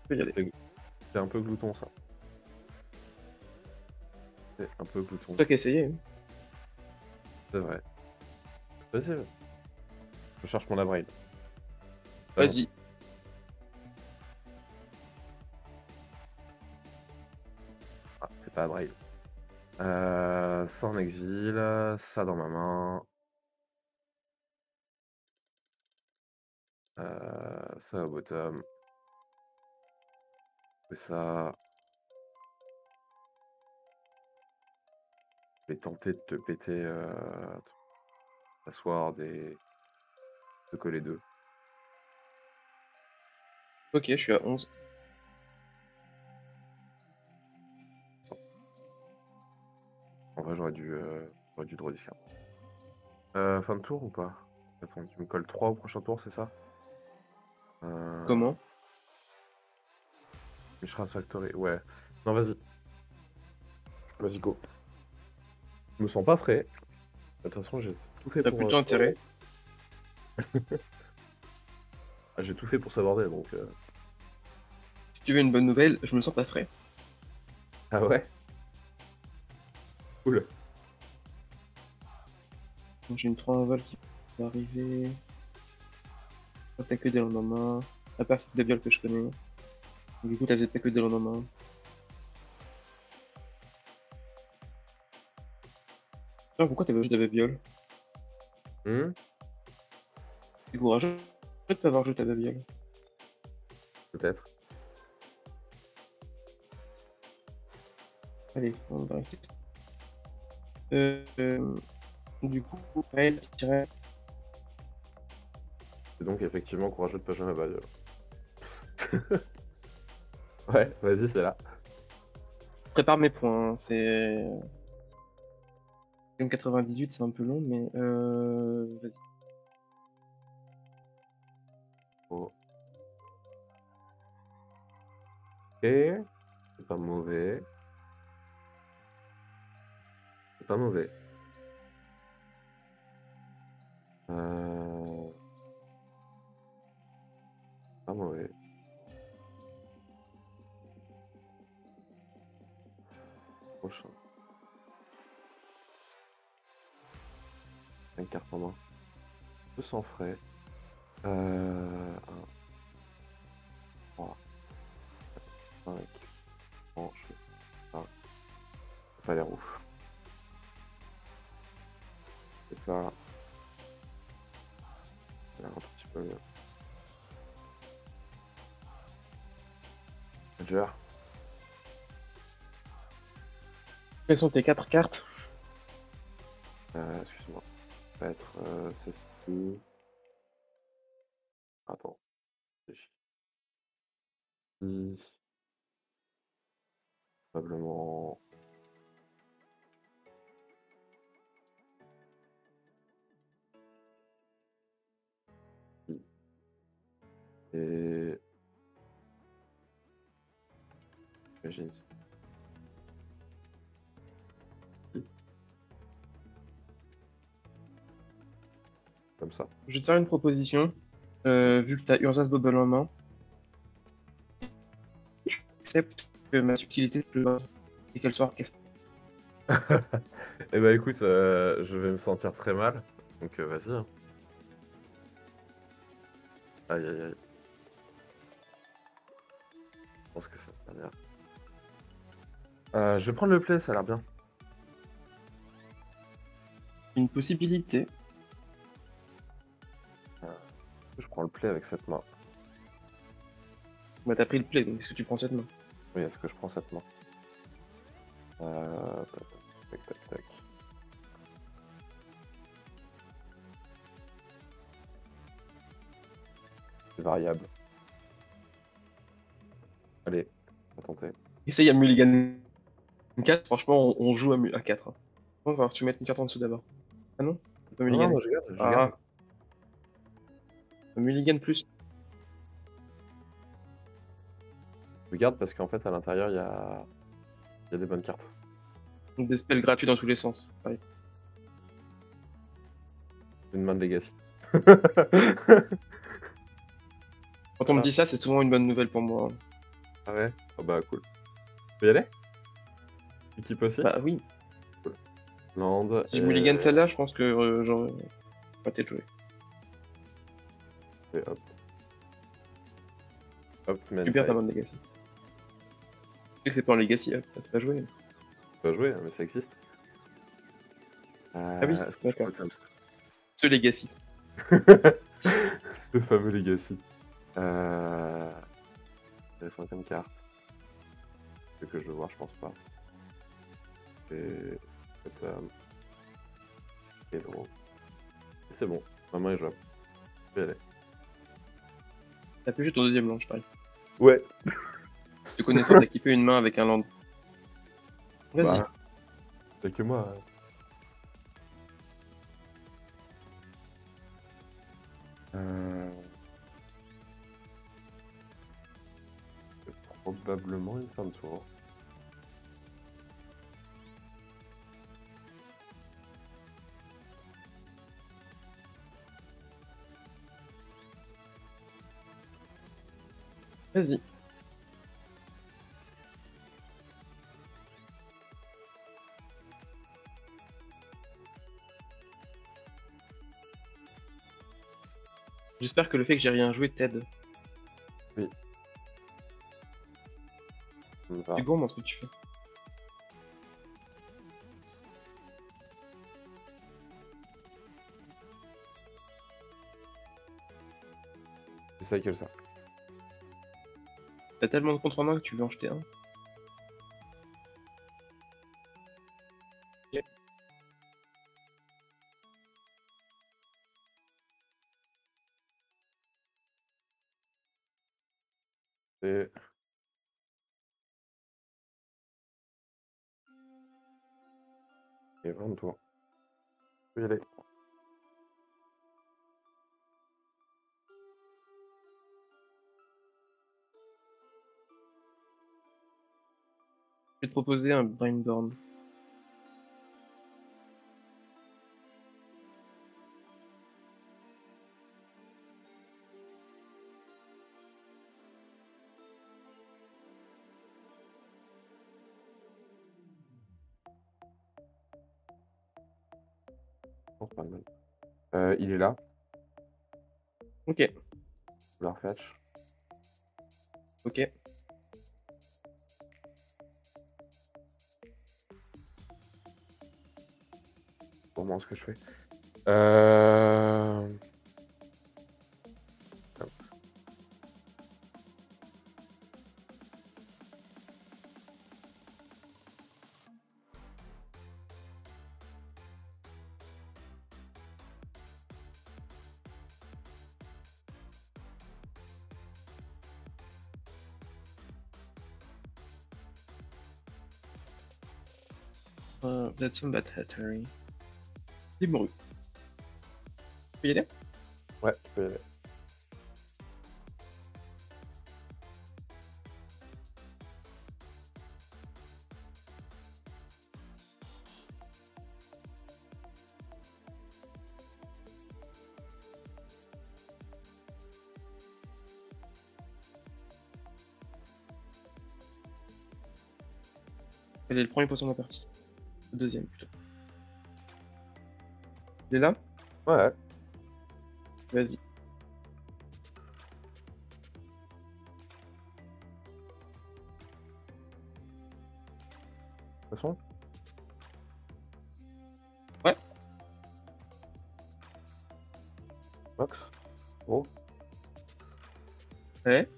Je peux y aller. C'est un peu glouton, ça. C'est un peu glouton, Toi qui as essayé. Hein. c'est vrai. Vas-y. Je cherche mon abril. Vas-y. Ah, c'est pas abril. Ça en exil, ça dans ma main. Ça au bottom. Et ça. Je vais tenter de te péter ta sword et de coller deux. Ok, je suis à 11. En vrai, j'aurais dû draw discard. Fin de tour ou pas? Attends, tu me colles 3 au prochain tour, c'est ça? Comment? Mishra's Factory, ouais. Non, vas-y. Vas-y, go. Je me sens pas frais. De toute façon, j'ai tout fait T'as pour. plutôt intérêt. Ah, j'ai tout fait pour s'aborder, donc. Si tu veux une bonne nouvelle, je me sens pas frais. Ah ouais? Cool. Donc, j'ai une 3 en vol qui va arriver. T'as que des lendemains. À part cette babiole que je connais. Du coup, t'as peut-être pas que des lendemains. Tiens, pourquoi t'as pas joué ta babiole? Hmm, C'est courageux de pas avoir joué ta babiole. peut-être. Allez, on va rester. Du coup, elle tirait. C'est donc effectivement courageux de pas jouer ma balle. Ouais, vas-y, c'est là. Prépare mes points. Hein. C'est. Comme 98, c'est un peu long, mais vas-y. Oh. Ok, c'est pas mauvais. C'est pas mauvais. Pas mauvais. Prochain. 5 cartes en main. 200 frais. 1, 3, 5. Franche. Ça. Pas l'air ouf. C'est ça. Ça a l'air un tout petit peu mieux. Roger. Quelles sont tes 4 cartes? Excuse-moi. Ça va être ceci. Attends. Ceci. Probablement. Et. J'imagine. Comme ça. Je vais te faire une proposition. Vu que t'as Urza's Bubble en main, accepte que ma subtilité te le et qu'elle soit orchestrée. Eh bah écoute, je vais me sentir très mal. Donc vas-y. Hein. Aïe aïe aïe. Je pense que ça va bien. Je vais prendre le play, ça a l'air bien. Une possibilité. Je prends le play avec cette main. Bah, t'as pris le play, donc est-ce que tu prends cette main? Oui, est-ce que je prends cette main? Tac tac tac. C'est variable. Allez, on va tenter. Essaye à mulligan 4, franchement, on joue à 4. Hein. Bon, va falloir que tu mettes une carte en dessous d'abord. Ah non? Pas Non, non, mulliganer. moi je garde, je Ah, garde. Mulligan plus. Je regarde parce qu'en fait, à l'intérieur, il y a des bonnes cartes. Donc des spells gratuits dans tous les sens. Ouais. Une main de Legacy. Quand on me dit ça, c'est souvent une bonne nouvelle pour moi. Ah ouais? Ah bah cool. Tu peux y aller? Équipe aussi? Bah oui. Land. Si je mulligan celle-là, je pense que j'aurais arrêté de jouer. Et hop. Hop, man. Tu perds ta main de Legacy. Tu sais que c'est pas en Legacy, hop, t'as pas joué. Tu peux jouer, mais ça existe. Ah oui, est-ce que je d'accord. peux comme ça Ce Legacy. Le fameux Legacy. Intéressant comme carte. Ce que je veux voir, je pense pas. Et drôle. C'est bon, ma main est jouable. Je peux y aller. T'as pioché ton deuxième land, je parie. Ouais. Tu connaissant, t'as équipé une main avec un land. Vas-y. Bah, c'est que moi. Probablement une fin de tour. Vas-y. J'espère que le fait que j'ai rien joué t'aide. Oui. C'est gourmand ce que tu fais. C'est ça que ça. T'as tellement de contre en main que tu veux en jeter un. Ok. Et... Et 20 tours. Je peux y aller. Je vais te proposer un Brainborn. Oh, pas mal. Il est là. Ok. Leur fetch. Ok. Comment est-ce que je fais That's some bad hattery. Libre. Tu peux y aller? Ouais, tu peux y aller. Elle est le premier poisson de la partie. Le deuxième plutôt. Il est là? Ouais. Vas-y. De toute façon. Ouais. Box. Gros. Ouais.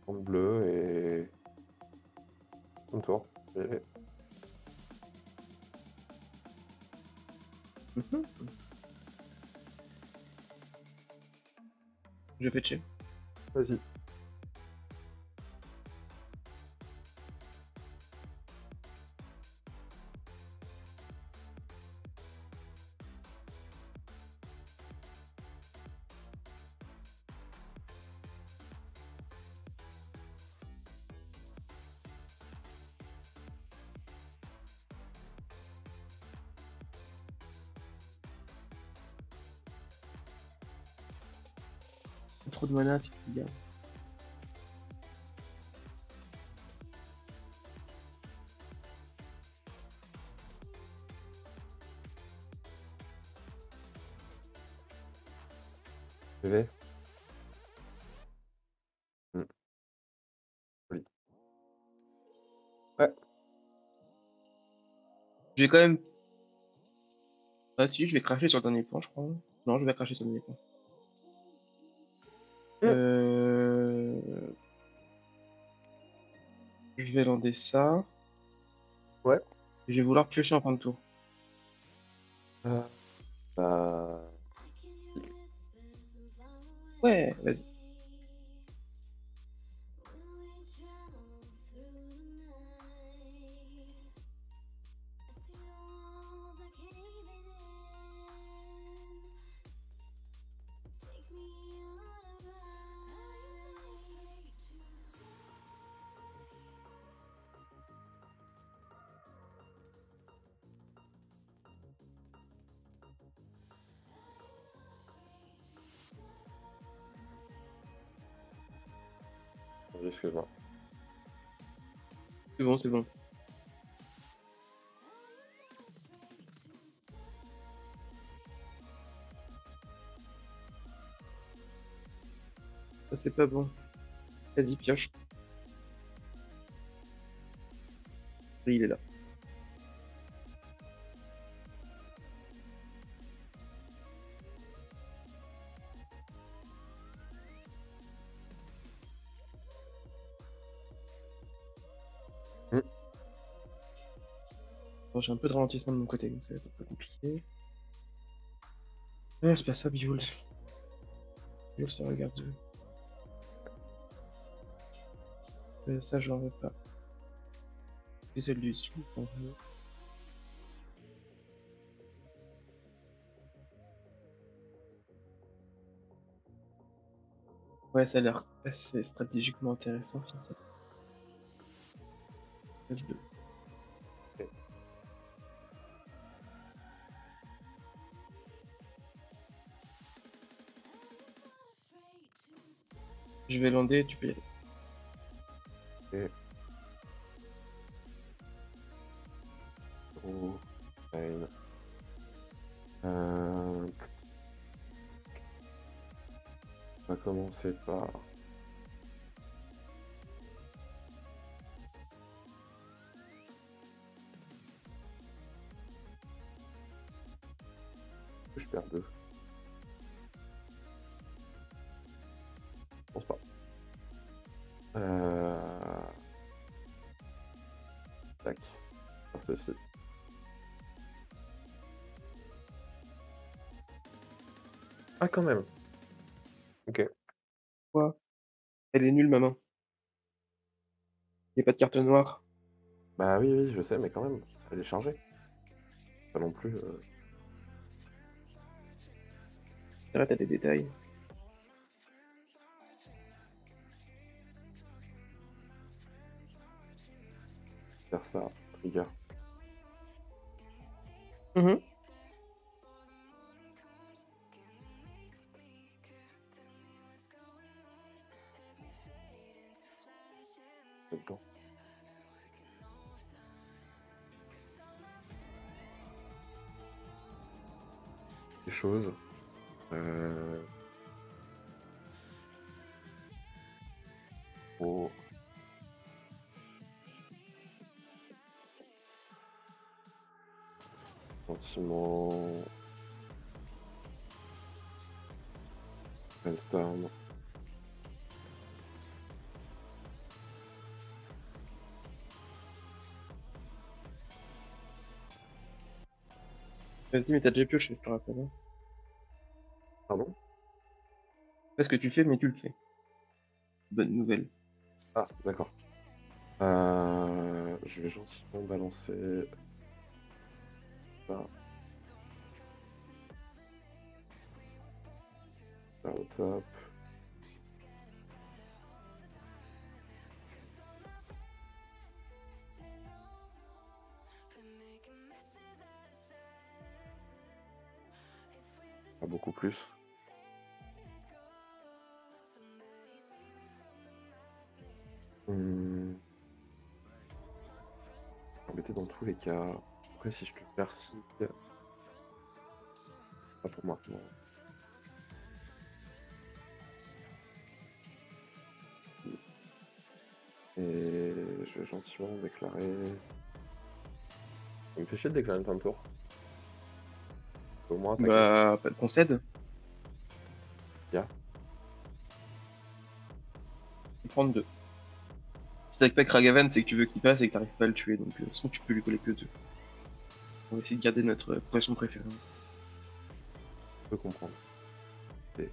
Compte bleu et... Un tour. Je peux y aller. Je fais chier. Vas-y. trop de mana, c'est bien. PV. Joli. Ouais. Je vais quand même. Ah si, je vais cracher sur le dernier point, je crois. Non, je vais cracher sur le dernier point. Euh... Je vais lander ça. Ouais. Et je vais vouloir piocher en fin de tour. Bah, Ouais, vas-y. excuse-moi. C'est bon, c'est bon. Ça, c'est pas bon. Vas-y, pioche. Oui, il est là. Bon, j'ai un peu de ralentissement de mon côté, donc ça va être un peu compliqué. C'est pas ça, Bioul. Bioul, ça regarde. Ça, je l'en veux pas. Et celle du dessus, on veut. Ouais, ça a l'air assez stratégiquement intéressant, ça. Match 2. Je vais lander, tu peux y aller. Ok. Oh, fine. On va commencer par... Je perds 2. Je pense pas. Tac. Faire ceci. Ah, quand même. Ok. Quoi? Elle est nulle, ma main. Y a pas de carte noire. Bah oui, oui, je sais, mais quand même, elle est chargée. Pas non plus... Arrête, t'as des détails. faire ça, trigger. Dedans. Des choses. Oh. Sentiment. Brainstorm. Vas-y, mais t'as déjà pioché, je te rappelle. Hein. Pardon? Pas ce que tu fais, mais tu le fais. Bonne nouvelle. Ah, d'accord. Je vais gentiment balancer ça. Ça au top. Pas beaucoup plus. dans tous les cas. Après, si je te persille, pas pour maintenant. Et je vais gentiment déclarer. Ça me fait chier de déclarer une fin de tour. Au moins attaquer. Bah, pas de concède. Ya. Prendre 2. Si t'attaques pas Kragavan, c'est que tu veux qu'il passe et que t'arrives pas à le tuer, donc sinon tu peux lui coller que 2. On va essayer de garder notre progression préférée. Je peux comprendre. Et...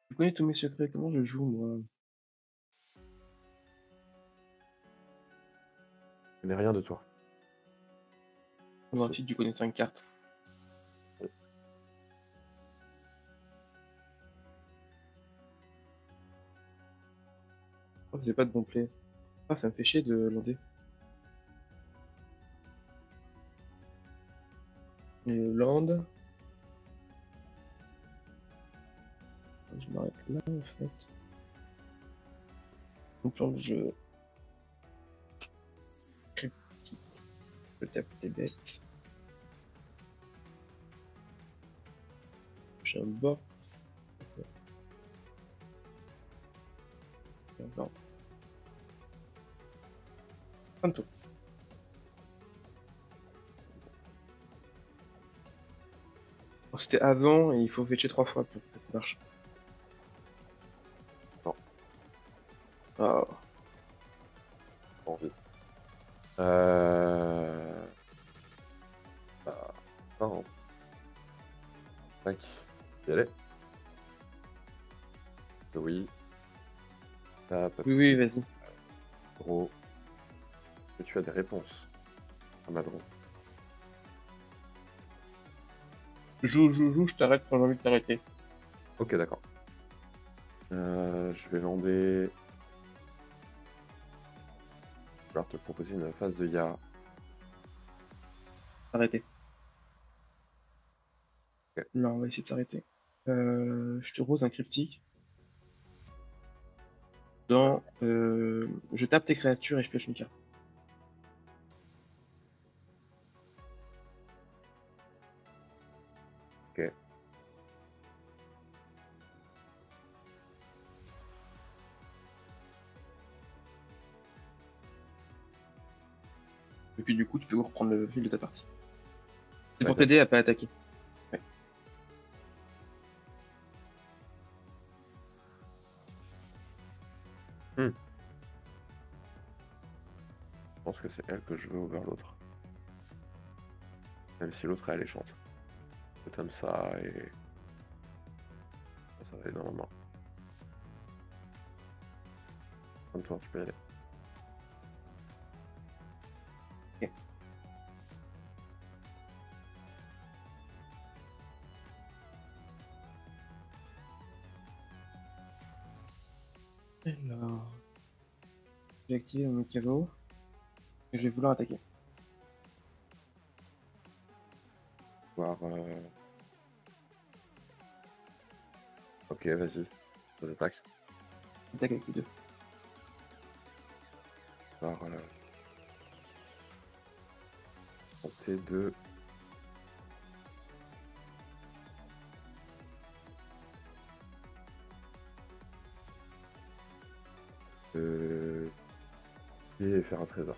Je connais tous mes secrets, comment je joue moi? Je n'ai rien de toi. Dans un titre, tu connais 5 cartes. Oh, j'ai pas de bon play. Ah, ça me fait chier de lander. Et land. Je m'arrête là en fait. Un plan de jeu. Cryptique. Je tape des bêtes. J'ai un bord. Non. Un tour. Bon, c'était avant et il faut fetcher 3 fois pour que ça marche. Non. Ah. Envie. Non. Tac. Y aller. Oui. Tape. Oui, oui, vas-y. Gros. Est-ce que tu as des réponses à ma drone? Joue, je t'arrête quand j'ai envie de t'arrêter. Ok, d'accord. Je vais lander. Je vais te proposer une phase de Ya. Arrêtez. Ok. Non, on va essayer de s'arrêter. Je te rose un cryptique. Dans. Je tape tes créatures et je pioche une carte. Ok. Et puis du coup, tu peux reprendre le fil de ta partie. C'est Ouais, pour t'aider à pas attaquer. Ouais. Je pense que c'est elle que je veux vers l'autre. Même si l'autre est alléchante. C'est comme ça et. Ça va aller dans ma main. Comme toi, tu peux y aller. Ok. Alors. J'ai activé mon caveau. Et je vais vouloir attaquer. Voir. Ok, vas-y. Ça attaque. Attaque avec les deux. Voir. Tenter de. Et faire un trésor.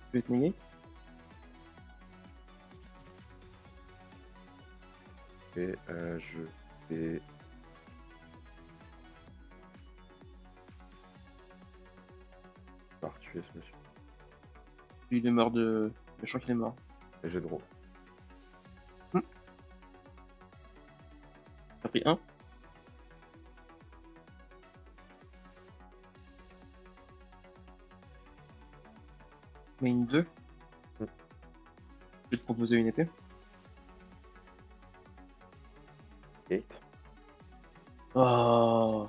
Je vais te néguer. Et je vais. Par tuer ce monsieur. Lui, il est mort de. Je crois qu'il est mort. Et j'ai draw. T'as pris 1. Main 2. Je vais te proposer une épée. 8. Oh.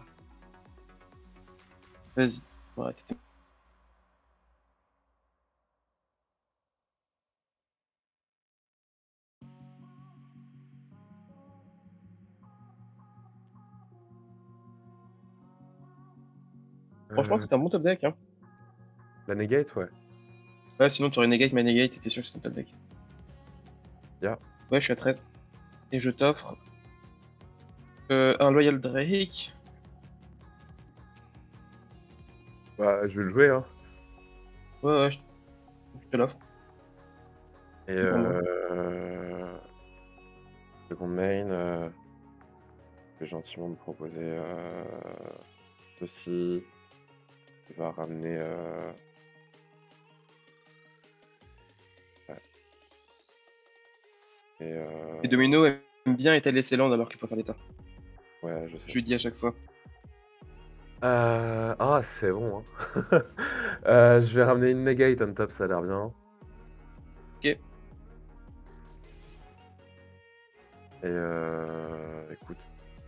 Vas-y. Ouais, franchement, Euh, c'est un bon top deck, hein. la negate, ouais. Ouais, sinon, tu aurais negate, ma negate, c'était sûr que c'était un top deck. Ya. Ouais, je suis à 13. Et je t'offre un Loyal Drake. Bah, je vais le jouer, hein. Ouais, ouais, je te l'offre. Et C'est pour moi. seconde main, je vais gentiment me proposer ceci. Il va ramener. Ouais. Et Et Domino aime bien étaler ses landes alors qu'il faut faire l'état. ouais, je sais. Je lui dis à chaque fois. Ah, c'est bon, hein. Je vais ramener une negate on top, ça a l'air bien. Ok. Et écoute,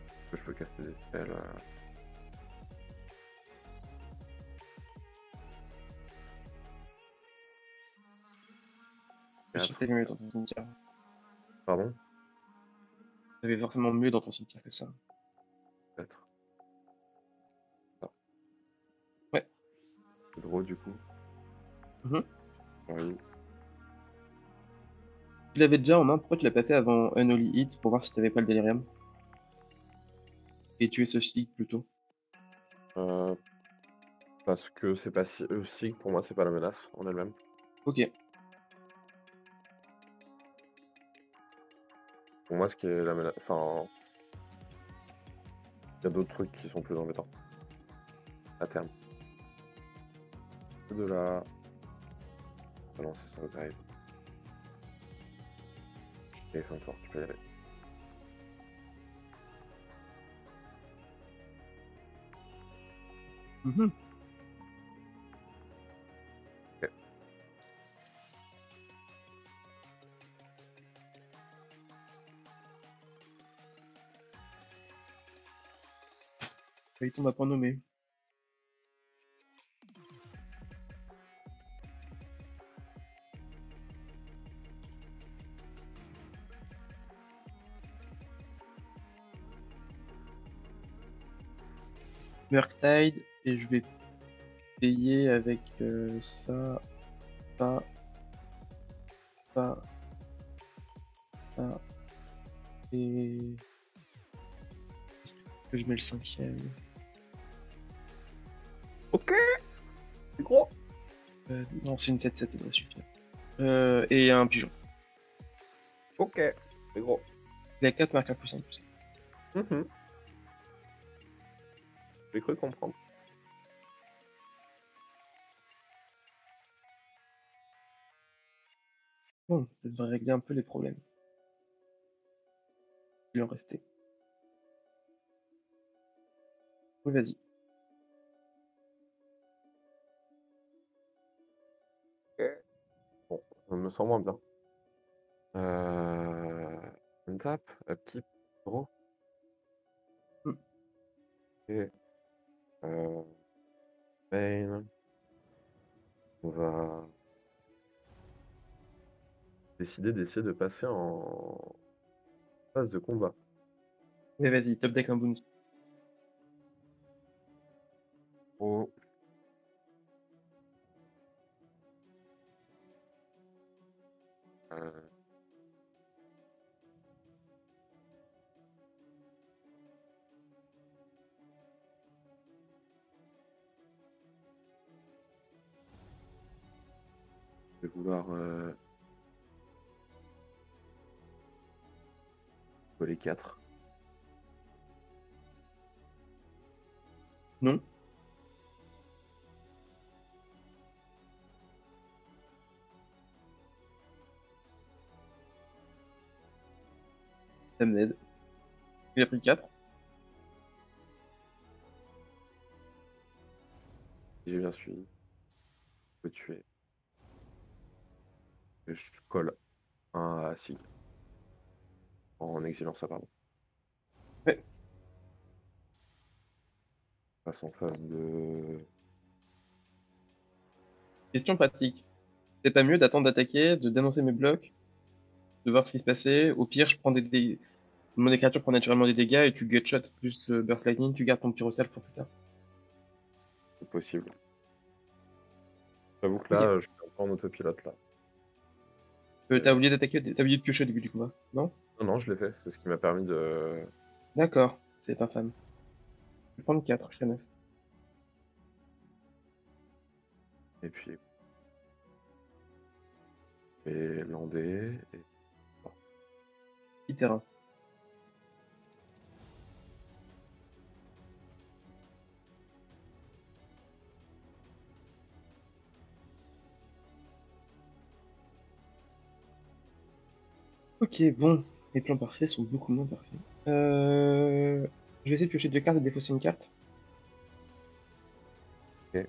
est-ce que je peux casser des spells Je suis sûr que quatre. t'avais mieux dans ton cimetière. Pardon? T'avais forcément mieux dans ton cimetière que ça. 4. Ouais. Draw du coup. Mhm. Oui. Tu l'avais déjà en main, pourquoi tu l'as pas fait avant Unholy Hit pour voir si t'avais pas le Delirium? Et tuer ce cycle plutôt. Euh, parce que c'est pas si. Sig, pour moi, c'est pas la menace en elle-même. Ok. Pour moi, ce qui est la menace. Enfin, il y a d'autres trucs qui sont plus embêtants. À terme. De là. Ah non, c'est ça, drive. Et fin de tour, tu peux y aller. Mhm. Ok. Il tombe à point nommé. Murktide, et je vais payer avec ça, ça, ça, ça, et... Est-ce que je mets le cinquième? Ok, c'est gros. Non, c'est une 7-7, ça devrait suffire. Et un pigeon. Ok, c'est gros. Il a 4 marques à plus en plus. J'ai cru comprendre. Bon, ça devrait régler un peu les problèmes. Il en restait. Oui, vas-y. Ok. Bon, ça me sent moins bien. Une tape, un petit gros. Hmm. Et main. On va décider d'essayer de passer en phase de combat. Oui, vas-y, top deck un boon. Oh. Euh, je vais vouloir voler 4. Non? Ça m'aide. Il a pris 4. Si j'ai bien suivi, je peux tuer. Et je colle un à Sig. En exilant ça, pardon. Ouais. passe en phase de... Question pratique. C'est pas mieux d'attendre d'attaquer, de dénoncer mes blocs, de voir ce qui se passait. Au pire, je prends des dégâts. Mon créature prend naturellement des dégâts et tu gutshot plus Burst Lightning, tu gardes ton Pyrocell pour plus tard. C'est possible. J'avoue que Ok. là, je suis un peu en autopilote là. T'as oublié d'attaquer, t'as oublié de piocher au début du combat, non? Non, non, je l'ai fait. C'est ce qui m'a permis de... D'accord, c'est infâme. Je vais prendre 4, je fais 9. Et puis... Et lander... Et... Petit terrain. Ok, bon, les plans parfaits sont beaucoup moins parfaits. Je vais essayer de piocher 2 cartes et de défausser une carte. Ok.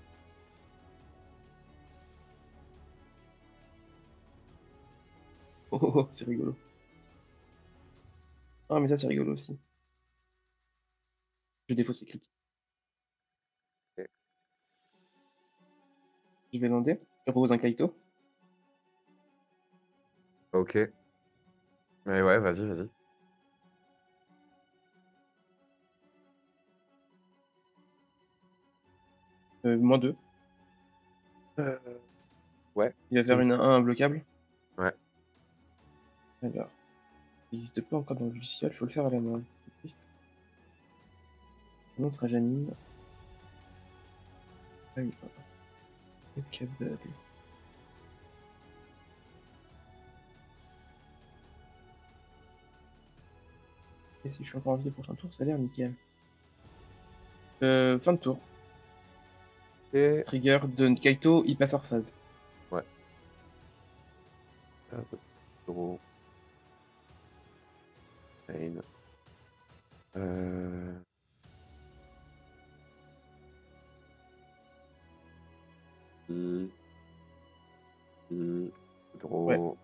Oh, oh, oh, c'est rigolo. Ah, mais ça, c'est rigolo aussi. Je défausse et clique. Ok. Je vais lander. Je propose un Kaito. Ok. Mais ouais, vas-y, vas-y. Moins 2. Ouais. Il va faire une 1 imbloquable. Ouais. Alors, il n'existe pas encore dans le logiciel, faut le faire à la main. C'est triste. Le nom sera Janine. Ah oui, pardon. Vocabulaire. Et si je suis encore en vie le prochain tour, ça a l'air nickel. Fin de tour. Et... Trigger de Kaito, il passe hors phase. Ouais. Gros. Pain. Draw. Ouais.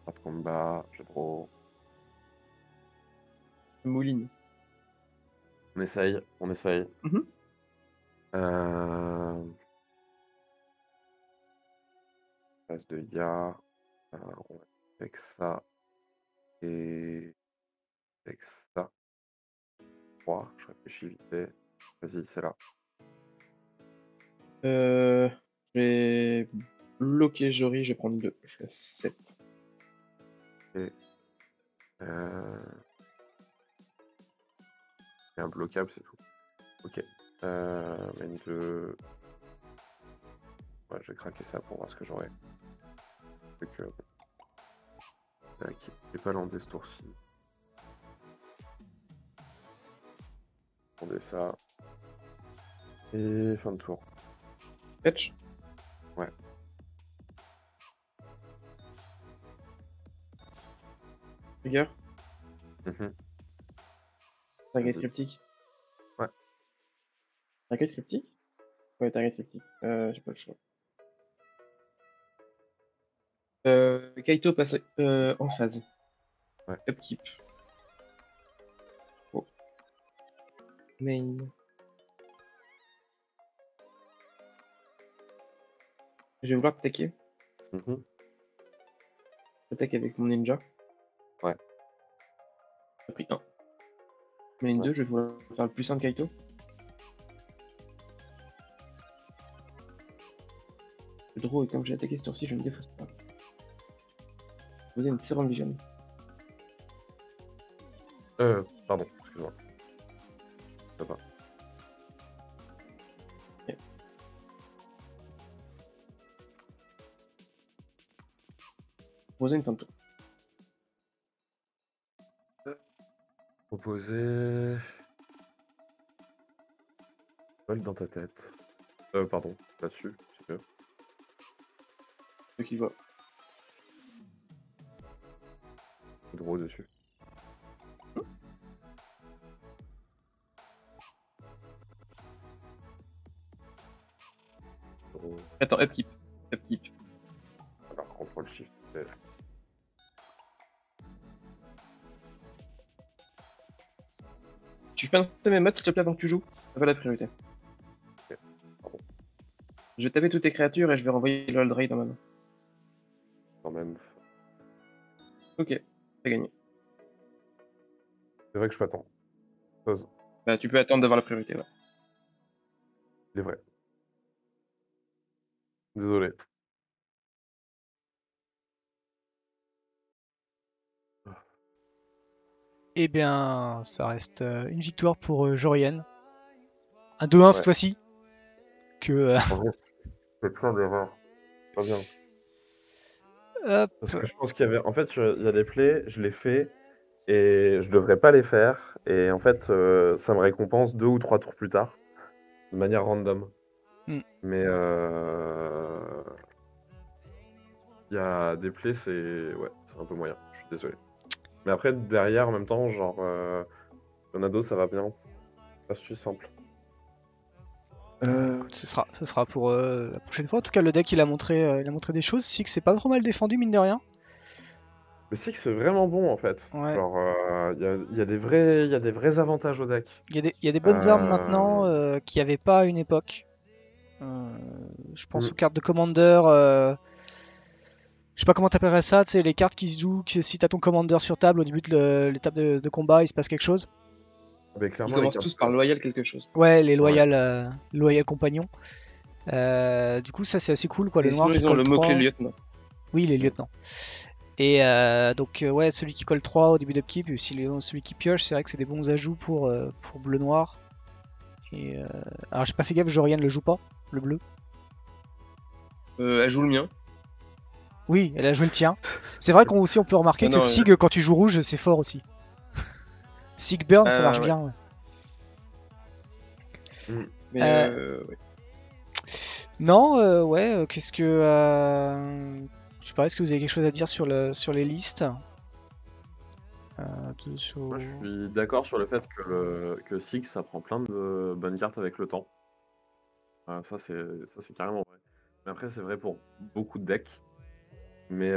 Pas de combat, je draw. Mouline. On essaye, on essaye. Mhm. Phase de Ya. On va avec ça. Et avec ça. 3, je réfléchis vite fait. Vas-y, c'est là. Je vais bloquer Jory, je vais prendre 2. Je suis à 7. Et c'est un bloquable, c'est tout. Ok. Main 2. Ouais, je vais craquer ça pour voir ce que j'aurai. Tac, j'ai pas landé ce tour-ci. Attendez ça. Et fin de tour. Fetch. Ouais. Trigger. Mhm. Target Vas-y. cryptique. Ouais. Target cryptique. Ouais, target cryptique. J'ai pas le choix. Kaito passe en phase. Ouais. Upkeep. Oh. Main. Je vais vouloir attaquer. Mhm. J'attaque avec mon ninja. Ouais. J'ai pris 1. Main Ouais. 2, je vais vouloir faire le plus 1 de Kaito. Le draw, et comme j'ai attaqué ce tour-ci, je ne défausse pas. Vous avez une Serum Vision. Pardon, excuse-moi. Ça va. Ok. Posez une fin de tour. Proposer. Vol dans ta tête. Pardon, là-dessus, c'est mieux. Ceux qui voient. Draw dessus. Draw. Attends, upkeep. Upkeep. Alors, contrôle shift. Tu peux annoncer mes modes s'il te plaît avant que tu joues? Ça va la priorité. Je vais taper toutes tes créatures et je vais renvoyer le Hold Raid dans ma main. Quand même. Ok, t'as gagné. C'est vrai que je peux attendre. Pause. Bah, tu peux attendre d'avoir la priorité, ouais. Il est vrai. Désolé. Eh bien, ça reste une victoire pour Jorian. Un 2-1 cette fois-ci. Que, En vrai, c'est plein d'erreurs. Pas bien. hop. Parce que je pense qu'il y avait. En fait, il y a des plays, je les fais et je devrais pas les faire. Et en fait, ça me récompense 2 ou 3 tours plus tard, de manière random. Hmm. Mais il y a des plays, c'est un peu moyen. Je suis désolé. Mais après, derrière, en même temps, genre, Tornado, ça va bien. Pas si simple. Écoute, ce sera pour la prochaine fois. En tout cas, le deck il a montré des choses. Si que c'est pas trop mal défendu, mine de rien. Mais c'est que c'est vraiment bon en fait. Ouais. Genre, il y a des vrais avantages au deck. Il y a des bonnes armes maintenant qu'il n'y avait pas à une époque. Je pense aux cartes de Commander. Je sais pas comment t'appellerais ça, tu sais, les cartes qui se jouent, que si t'as ton Commander sur table au début de l'étape de combat, il se passe quelque chose. Mais Ils clairement, commencent tous par loyal quelque chose. Ouais, les loyal compagnons. Du coup, ça c'est assez cool, quoi. Le Et noir sinon, qui ils ont colle le 3. mot-clé lieutenant. Oui, les lieutenants. Et donc, ouais, celui qui colle 3 au début d'upkeep, et aussi celui qui pioche, c'est vrai que c'est des bons ajouts pour bleu-noir. Et alors, j'ai pas fait gaffe, Jorian le joue pas, le bleu. Elle joue le mien. Oui, elle a joué le tien. C'est vrai qu'on aussi on peut remarquer Ah que non, Sig, quand tu joues rouge, c'est fort aussi. Sig burn, ça marche ouais. bien. Ouais. Mais ouais. Non, ouais, qu'est-ce que. Je sais pas, est-ce que vous avez quelque chose à dire sur les listes moi je suis d'accord sur le fait que Six ça prend plein de bonnes cartes avec le temps. Ça c'est carrément vrai. Mais après c'est vrai pour beaucoup de decks. Mais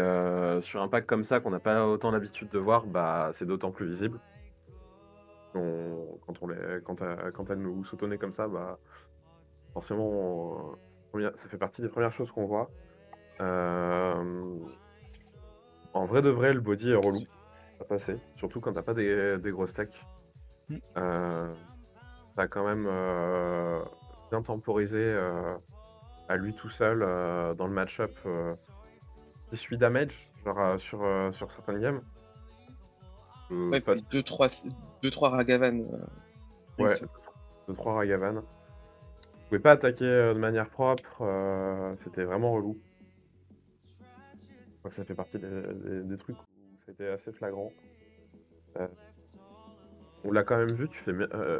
sur un pack comme ça qu'on n'a pas autant l'habitude de voir, bah c'est d'autant plus visible. Quand elle nous sautonnait comme ça, bah forcément ça fait partie des premières choses qu'on voit. En vrai de vrai, le body est relou à passer, surtout quand t'as pas des grosses techs. Mm. T'as quand même bien temporisé à lui tout seul dans le match-up 18 damage, genre sur certaines games. Ouais, Pas... 2-3 Ragavan. Ouais, 2-3 Ragavan. Vous pouvez pas attaquer de manière propre, c'était vraiment relou. Ça fait partie des trucs où c'était assez flagrant. On l'a quand même vu, tu fais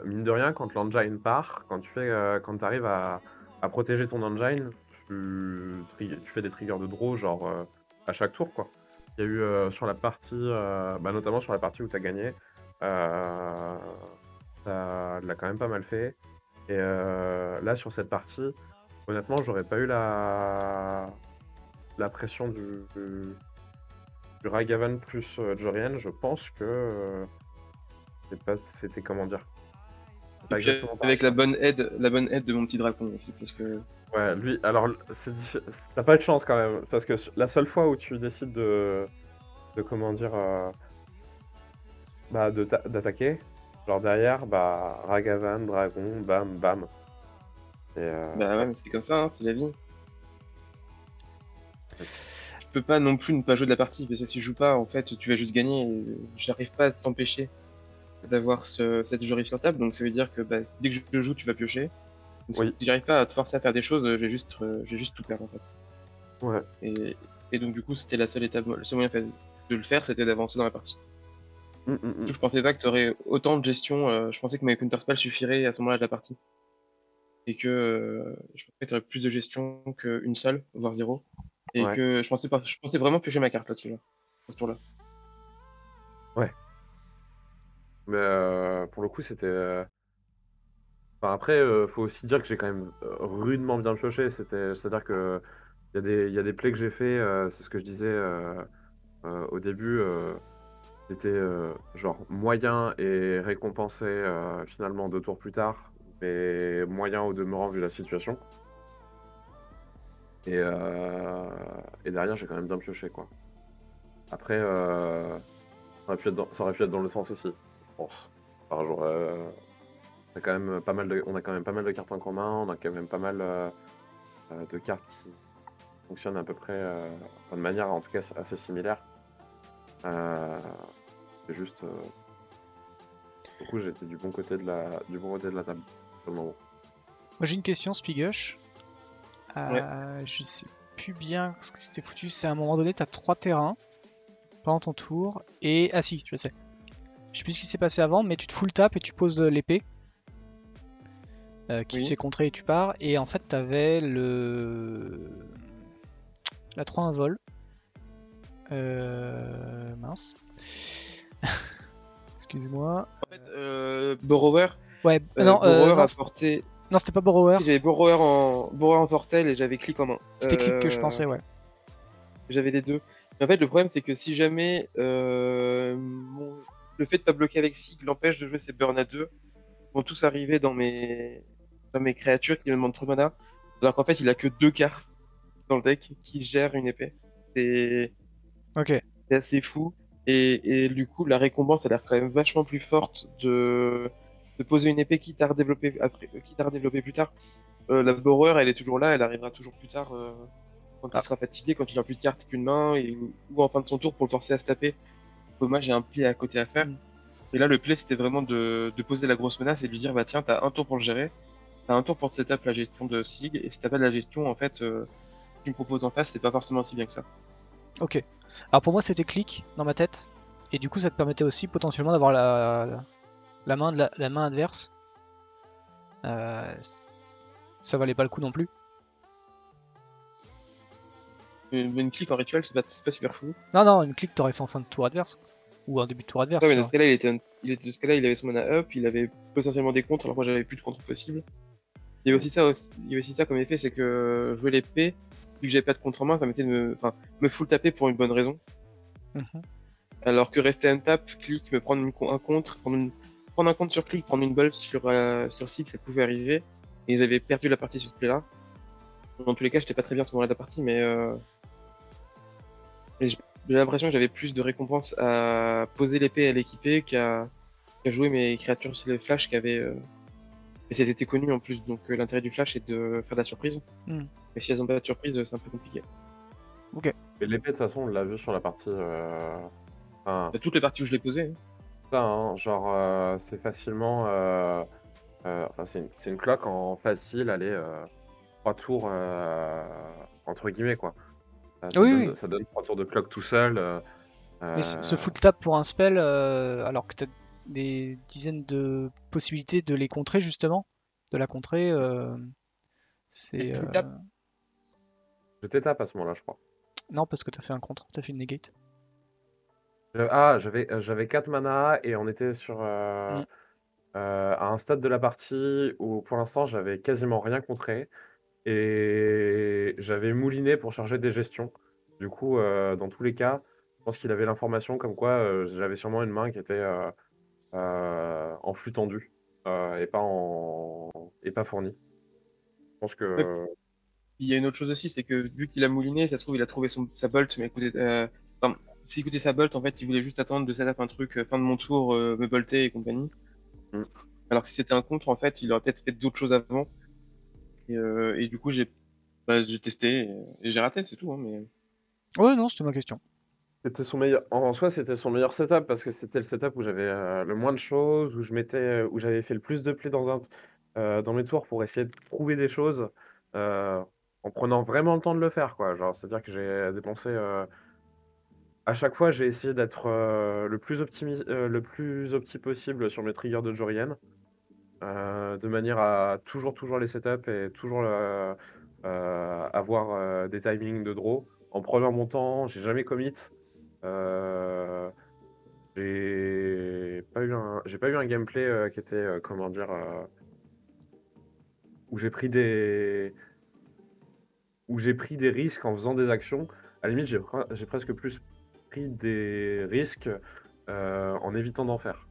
mine de rien quand l'engine part, quand tu arrives à protéger ton engine, tu fais des triggers de draw genre à chaque tour quoi. Il y a eu sur la partie, notamment sur la partie où tu as gagné, ça l'a quand même pas mal fait. Et là sur cette partie, honnêtement j'aurais pas eu la pression du Ragavan plus Jorian, je pense que c'était comment dire. Et puis avec la bonne aide de mon petit dragon aussi, parce que. Ouais, lui, alors t'as pas de chance quand même, parce que la seule fois où tu décides de comment dire, d'attaquer, genre derrière, bah Ragavan, dragon, bam, bam. Et, Bah ouais, mais c'est comme ça, hein, c'est la vie. Je peux pas non plus ne pas jouer de la partie, parce que si je joue pas, en fait, tu vas juste gagner. Et j'arrive pas à t'empêcher d'avoir cette jury sur table, donc ça veut dire que bah, dès que je joue, tu vas piocher. Donc, si j'arrive pas à te forcer à faire des choses, je vais juste tout perdre en fait. Ouais. Et donc du coup, c'était la seule étape, le seul moyen de le faire, c'était d'avancer dans la partie. Je pensais pas que tu aurais autant de gestion, je pensais que ma counterspell suffirait à ce moment-là de la partie. Et que je pensais que tu aurais plus de gestion qu'une seule, voire zéro. Et que je pensais vraiment piocher ma carte là-dessus, là, à ce tour-là. Ouais. Mais pour le coup, c'était. Enfin, après, faut aussi dire que j'ai quand même rudement bien pioché. C'est-à-dire que il y a des plays que j'ai fait, c'est ce que je disais au début. c'était genre moyen et récompensé finalement 2 tours plus tard, mais moyen au demeurant vu la situation. Et, et derrière, j'ai quand même bien pioché, quoi. Après, ça aurait pu être dans le sens aussi, je pense. Enfin, genre, on a quand même pas mal de cartes en commun, on a quand même pas mal de cartes qui fonctionnent à peu près de manière en tout cas assez similaire. Euh, c'est juste, du coup, j'étais du bon côté de la table sur le moment. Moi j'ai une question, Spigush. Ouais. Je sais plus bien ce que c'était foutu. C'est à un moment donné, t'as 3 terrains pendant ton tour. Et. Ah si, je sais. Je sais plus ce qui s'est passé avant, mais tu te full tap et tu poses l'épée. Qui se Oui. fait contrer et tu pars. Et en fait, t'avais la 3 1 vol. Mince. Excuse-moi. En fait, Borrower, Ouais, non, Borrower non, apportait. non, c'était pas Borrower. Si j'avais Borrower en Fortel et j'avais Click en main. C'était Click que je pensais, ouais. J'avais les deux. Mais en fait, le problème, c'est que si jamais le fait de pas bloquer avec Sig l'empêche de jouer ses burn à 2, vont tous arriver dans mes créatures qui me demandent trop de mana. Alors qu'en fait, il a que 2 cartes dans le deck qui gèrent une épée. C'est Ok. c'est assez fou. Et du coup, la récompense a l'air quand même vachement plus forte de poser une épée quitte à redévelopper après, quitte à redévelopper plus tard. La Borrower, elle est toujours là, elle arrivera toujours plus tard quand il Ah, sera fatigué, quand il aura plus de cartes qu'une main, ou en fin de son tour pour le forcer à se taper. Moi, j'ai un play à côté à faire. hmm. Et là, le play, c'était vraiment de poser la grosse menace et de lui dire, bah tiens, t'as un tour pour le gérer, t'as un tour pour te setup la gestion de Sig, et si t'as pas de la gestion, en fait, tu me proposes en face, c'est pas forcément si bien que ça. Ok. Alors pour moi, c'était Click dans ma tête. Et du coup, ça te permettait aussi potentiellement d'avoir la main, la main adverse. Ça valait pas le coup non plus. Une clique en rituel, c'est pas super fou. Non, non, une click t'aurais fait en fin de tour adverse. Ou en début de tour adverse, Ouais, mais tu dans vois. ce cas-là, de ce cas-là, il avait son mana up, il avait potentiellement des contres, alors moi j'avais plus de contres possibles. Il y avait aussi ça comme effet, c'est que jouer l'épée, vu que j'avais pas de contre en main, ça m'était de me full taper pour une bonne raison. Mhm. Alors que rester un tap, clic, me prendre un contre, prendre un contre sur clic, prendre une bolt sur Six, ça pouvait arriver. Et j'avais perdu la partie sur ce play-là. Dans tous les cas, j'étais pas très bien sur moment de la partie, mais et j'ai l'impression que j'avais plus de récompenses à poser l'épée et à l'équiper qu'à jouer mes créatures sur les flash qui avaient. Et c'était connu en plus, donc l'intérêt du flash est de faire de la surprise. Hmm. Et si elles ont pas de surprise, c'est un peu compliqué. Ok. Et l'épée, de toute façon, on l'a vu sur la partie. Enfin, Toutes les parties où je l'ai posé, hein. ça, hein, genre, c'est facilement. Enfin, c'est une cloque en facile, allez, 3 tours, entre guillemets, quoi. Oui, oui. Ça donne 3 tours de cloque tout seul. Mais ce Euh, full tap pour un spell, alors que t'as des dizaines de possibilités de les contrer justement, de la contrer, Mais c'est full tap, je t'étape à ce moment-là, je crois. non parce que t'as fait un contre, t'as fait une negate. J'avais 4 mana et on était Hmm. à un stade de la partie où pour l'instant j'avais quasiment rien contré et j'avais mouliné pour charger des gestions. Du coup, dans tous les cas, je pense qu'il avait l'information comme quoi j'avais sûrement une main qui était en flux tendu et pas fournie. Je pense ouais, que il y a une autre chose aussi, c'est que vu qu'il a mouliné, ça se trouve, il a trouvé sa bolt, mais écoutez, s'il écoutait sa bolt, en fait, il voulait juste attendre de setup un truc, fin de mon tour, me bolter et compagnie. mm, Alors que si c'était un contre, en fait, il aurait peut-être fait d'autres choses avant. Et du coup, j'ai testé et j'ai raté, c'est tout, hein, mais. Ouais, non, c'était ma question. c'était son meilleur. En soi, c'était son meilleur setup parce que c'était le setup où j'avais le moins de choses, où j'avais fait le plus de plays dans mes tours pour essayer de trouver des choses euh, en prenant vraiment le temps de le faire, quoi. Genre, c'est-à-dire que j'ai dépensé à chaque fois, j'ai essayé d'être le plus opti possible sur mes triggers de Jorian, de manière à toujours les setups et toujours avoir des timings de draw. En prenant mon temps, j'ai jamais commit. Euh, j'ai pas eu un gameplay qui était, comment dire, où où j'ai pris des risques en faisant des actions. À la limite, j'ai presque plus pris des risques en évitant d'en faire.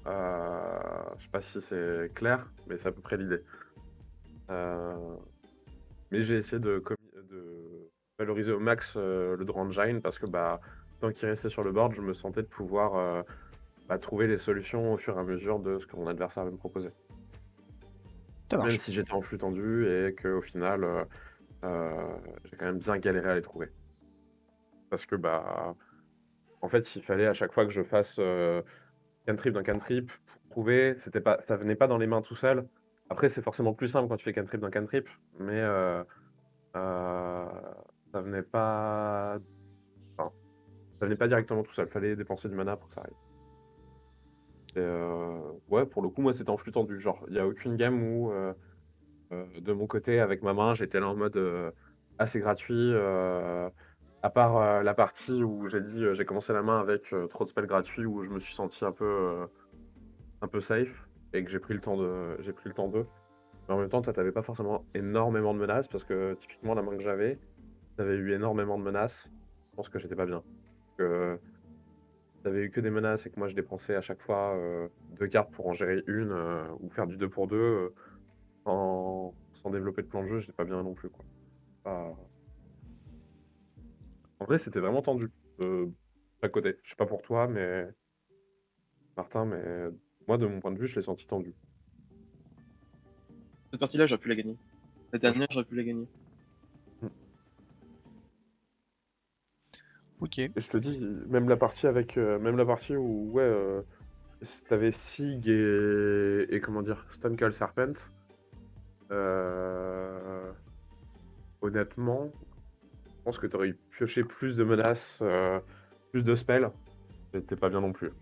Je sais pas si c'est clair, mais c'est à peu près l'idée. Mais j'ai essayé de valoriser au max le draw engine parce que tant qu'il restait sur le board, je me sentais de pouvoir trouver les solutions au fur et à mesure de ce que mon adversaire allait me proposer. Ça Même marche. si j'étais en flux tendu et qu'au final, j'ai quand même bien galéré à les trouver. Parce que en fait, il fallait à chaque fois que je fasse cantrip d'un cantrip pour trouver, ça venait pas dans les mains tout seul. Après, c'est forcément plus simple quand tu fais cantrip d'un cantrip, mais ça venait pas. Enfin, ça venait pas directement tout seul. Fallait dépenser du mana pour que ça arrive. Et ouais, pour le coup, moi, c'était en flux tendu. Genre, il n'y a aucune game où, de mon côté, avec ma main, j'étais là en mode assez gratuit. À part la partie où j'ai commencé la main avec trop de spells gratuits, où je me suis senti un peu safe et que j'ai pris le temps d'eux. Mais en même temps, toi, t'avais pas forcément énormément de menaces parce que typiquement, la main que j'avais, t'avais eu énormément de menaces. Je pense que j'étais pas bien. Que t'avais eu que des menaces et que moi je dépensais à chaque fois 2 cartes pour en gérer une ou faire du 2 pour 2 sans développer de plan de jeu, j'étais pas bien non plus, quoi. Pas- En vrai, c'était vraiment tendu de chaque côté. Je sais pas pour toi, mais Martin, mais moi, de mon point de vue, je l'ai senti tendu. Cette partie-là, j'aurais pu la gagner. La dernière, j'aurais pu la gagner. Ok. Et je te dis, même la partie où ouais, t'avais Sig et comment dire, Stunkel Serpent. Honnêtement, je pense que t'aurais pioché plus de menaces, plus de spells. C'était pas bien non plus.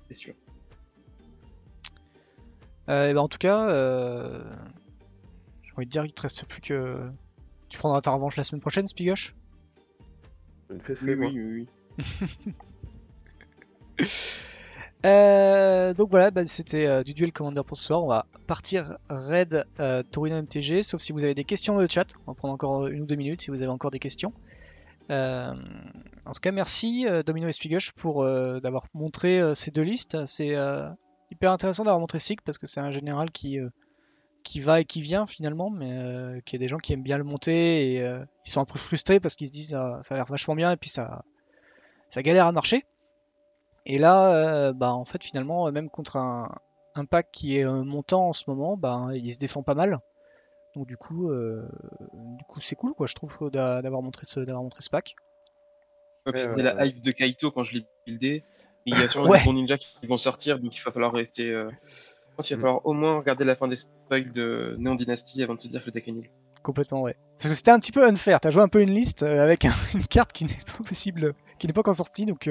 C'est sûr. Et en tout cas, j'ai envie de dire qu'il te reste plus que. Tu prendras ta revanche la semaine prochaine, Spigosh? Une fessée, Oui, moi. oui, oui. Donc voilà, c'était du duel commander pour ce soir. On va partir raid Torino MTG, sauf si vous avez des questions dans le chat. On va prendre encore 1 ou 2 minutes si vous avez encore des questions. En tout cas, merci Domino et Spigosh pour d'avoir montré ces deux listes. C'est hyper intéressant d'avoir montré Sig parce que c'est un général qui va et qui vient finalement, mais qu'il y a des gens qui aiment bien le monter et ils sont un peu frustrés parce qu'ils se disent ça a l'air vachement bien et puis ça galère à marcher. Et là, en fait, finalement, même contre un pack qui est montant en ce moment, il se défend pas mal. Donc du coup, c'est cool, quoi, je trouve, d'avoir montré ce pack. Ouais, puis Ouais, c'était la hype de Kaito quand je l'ai buildé. Il y a sûrement Ouais. des bons ninjas qui vont sortir, donc il va falloir rester. Je pense qu'il va falloir au moins regarder la fin des spoils de Néon Dynasty avant de se dire que le deck est nul. Complètement, ouais. Parce que c'était un petit peu unfair. T'as joué un peu une liste avec une carte qui n'est pas possible, qui n'est pas encore sortie. Donc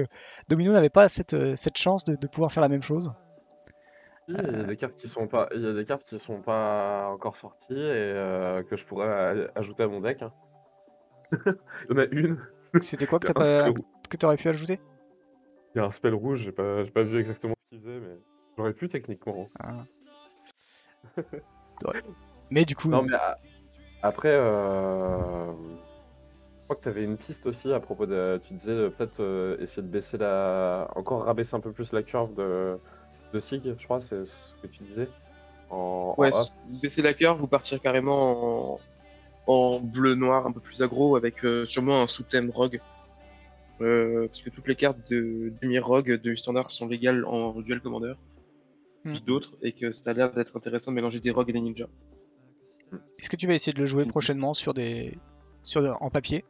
Domino n'avait pas cette chance de pouvoir faire la même chose. Il y a des cartes qui sont pas encore sorties et que je pourrais ajouter à mon deck. Hein. Il y en a une. C'était quoi Il y a un spell que t'aurais pu ajouter? Il y a un spell rouge, j'ai pas vu exactement ce qu'il faisait, mais j'aurais pu techniquement. Ah. Ouais. Mais du coup, Non, mais après, je crois que tu avais une piste aussi à propos de. Tu disais peut-être essayer de baisser encore rabaisser un peu plus la curve de Sig, je crois, c'est ce que tu disais. Ouais, en off. baisser la curve, vous partir carrément en bleu-noir, un peu plus aggro, avec sûrement un sous-thème rogue. Parce que toutes les cartes de demi-rogue du standard sont légales en duel commander, plus d'autres, et que ça a l'air d'être intéressant de mélanger des rogues et des ninjas. est-ce que tu vas essayer de le jouer prochainement en papier?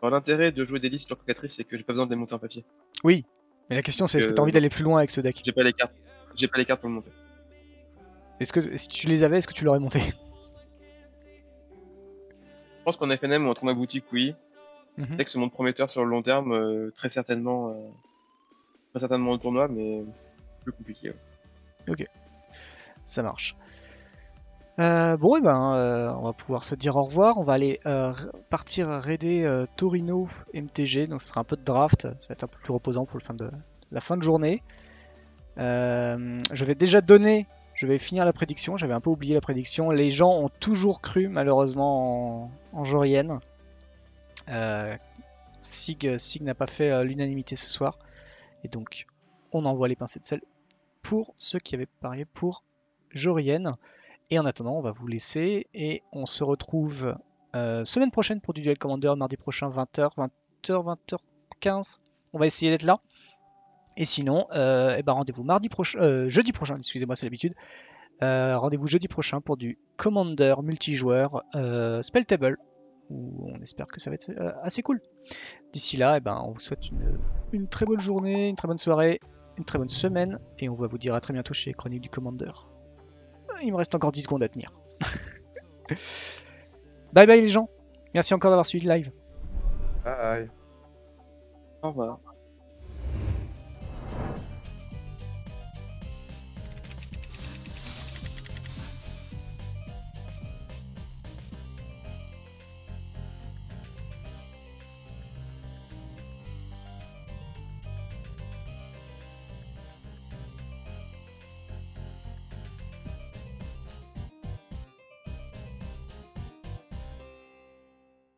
Alors l'intérêt de jouer des listes sur calculatrice, c'est que j'ai pas besoin de les monter en papier. Oui, mais la question c'est est-ce que tu as envie d'aller plus loin avec ce deck? J'ai pas les cartes. J'ai pas les cartes pour le monter. Est-ce que si tu les avais, est-ce que tu l'aurais monté? Je pense qu'en FNM ou entre ma boutique, oui. Mhm. Dès que c'est mon prometteur sur le long terme, très certainement au tournoi, mais plus compliqué. Ouais. Ok, ça marche. Bon, et on va pouvoir se dire au revoir. On va aller partir raider Torino MTG. Donc, ce sera un peu de draft. Ça va être un peu plus reposant pour la fin de journée. Je vais finir la prédiction. J'avais un peu oublié la prédiction. Les gens ont toujours cru, malheureusement, en Jorienne. Sig n'a pas fait l'unanimité ce soir. Et donc, on envoie les pincées de sel pour ceux qui avaient parié pour Jorienne. Et en attendant, on va vous laisser et on se retrouve semaine prochaine pour du Duel Commander, mardi prochain 20h, 20h, 20h15. On va essayer d'être là. Et sinon, rendez-vous jeudi prochain, excusez-moi, c'est l'habitude. Rendez-vous jeudi prochain pour du Commander multijoueur Spelltable, où on espère que ça va être assez cool. D'ici là, on vous souhaite une très bonne journée, une très bonne soirée, une très bonne semaine, et on va vous dire à très bientôt chez Chronique du Commander. Il me reste encore 10 secondes à tenir. Bye bye les gens, merci encore d'avoir suivi le live. Bye. Au revoir.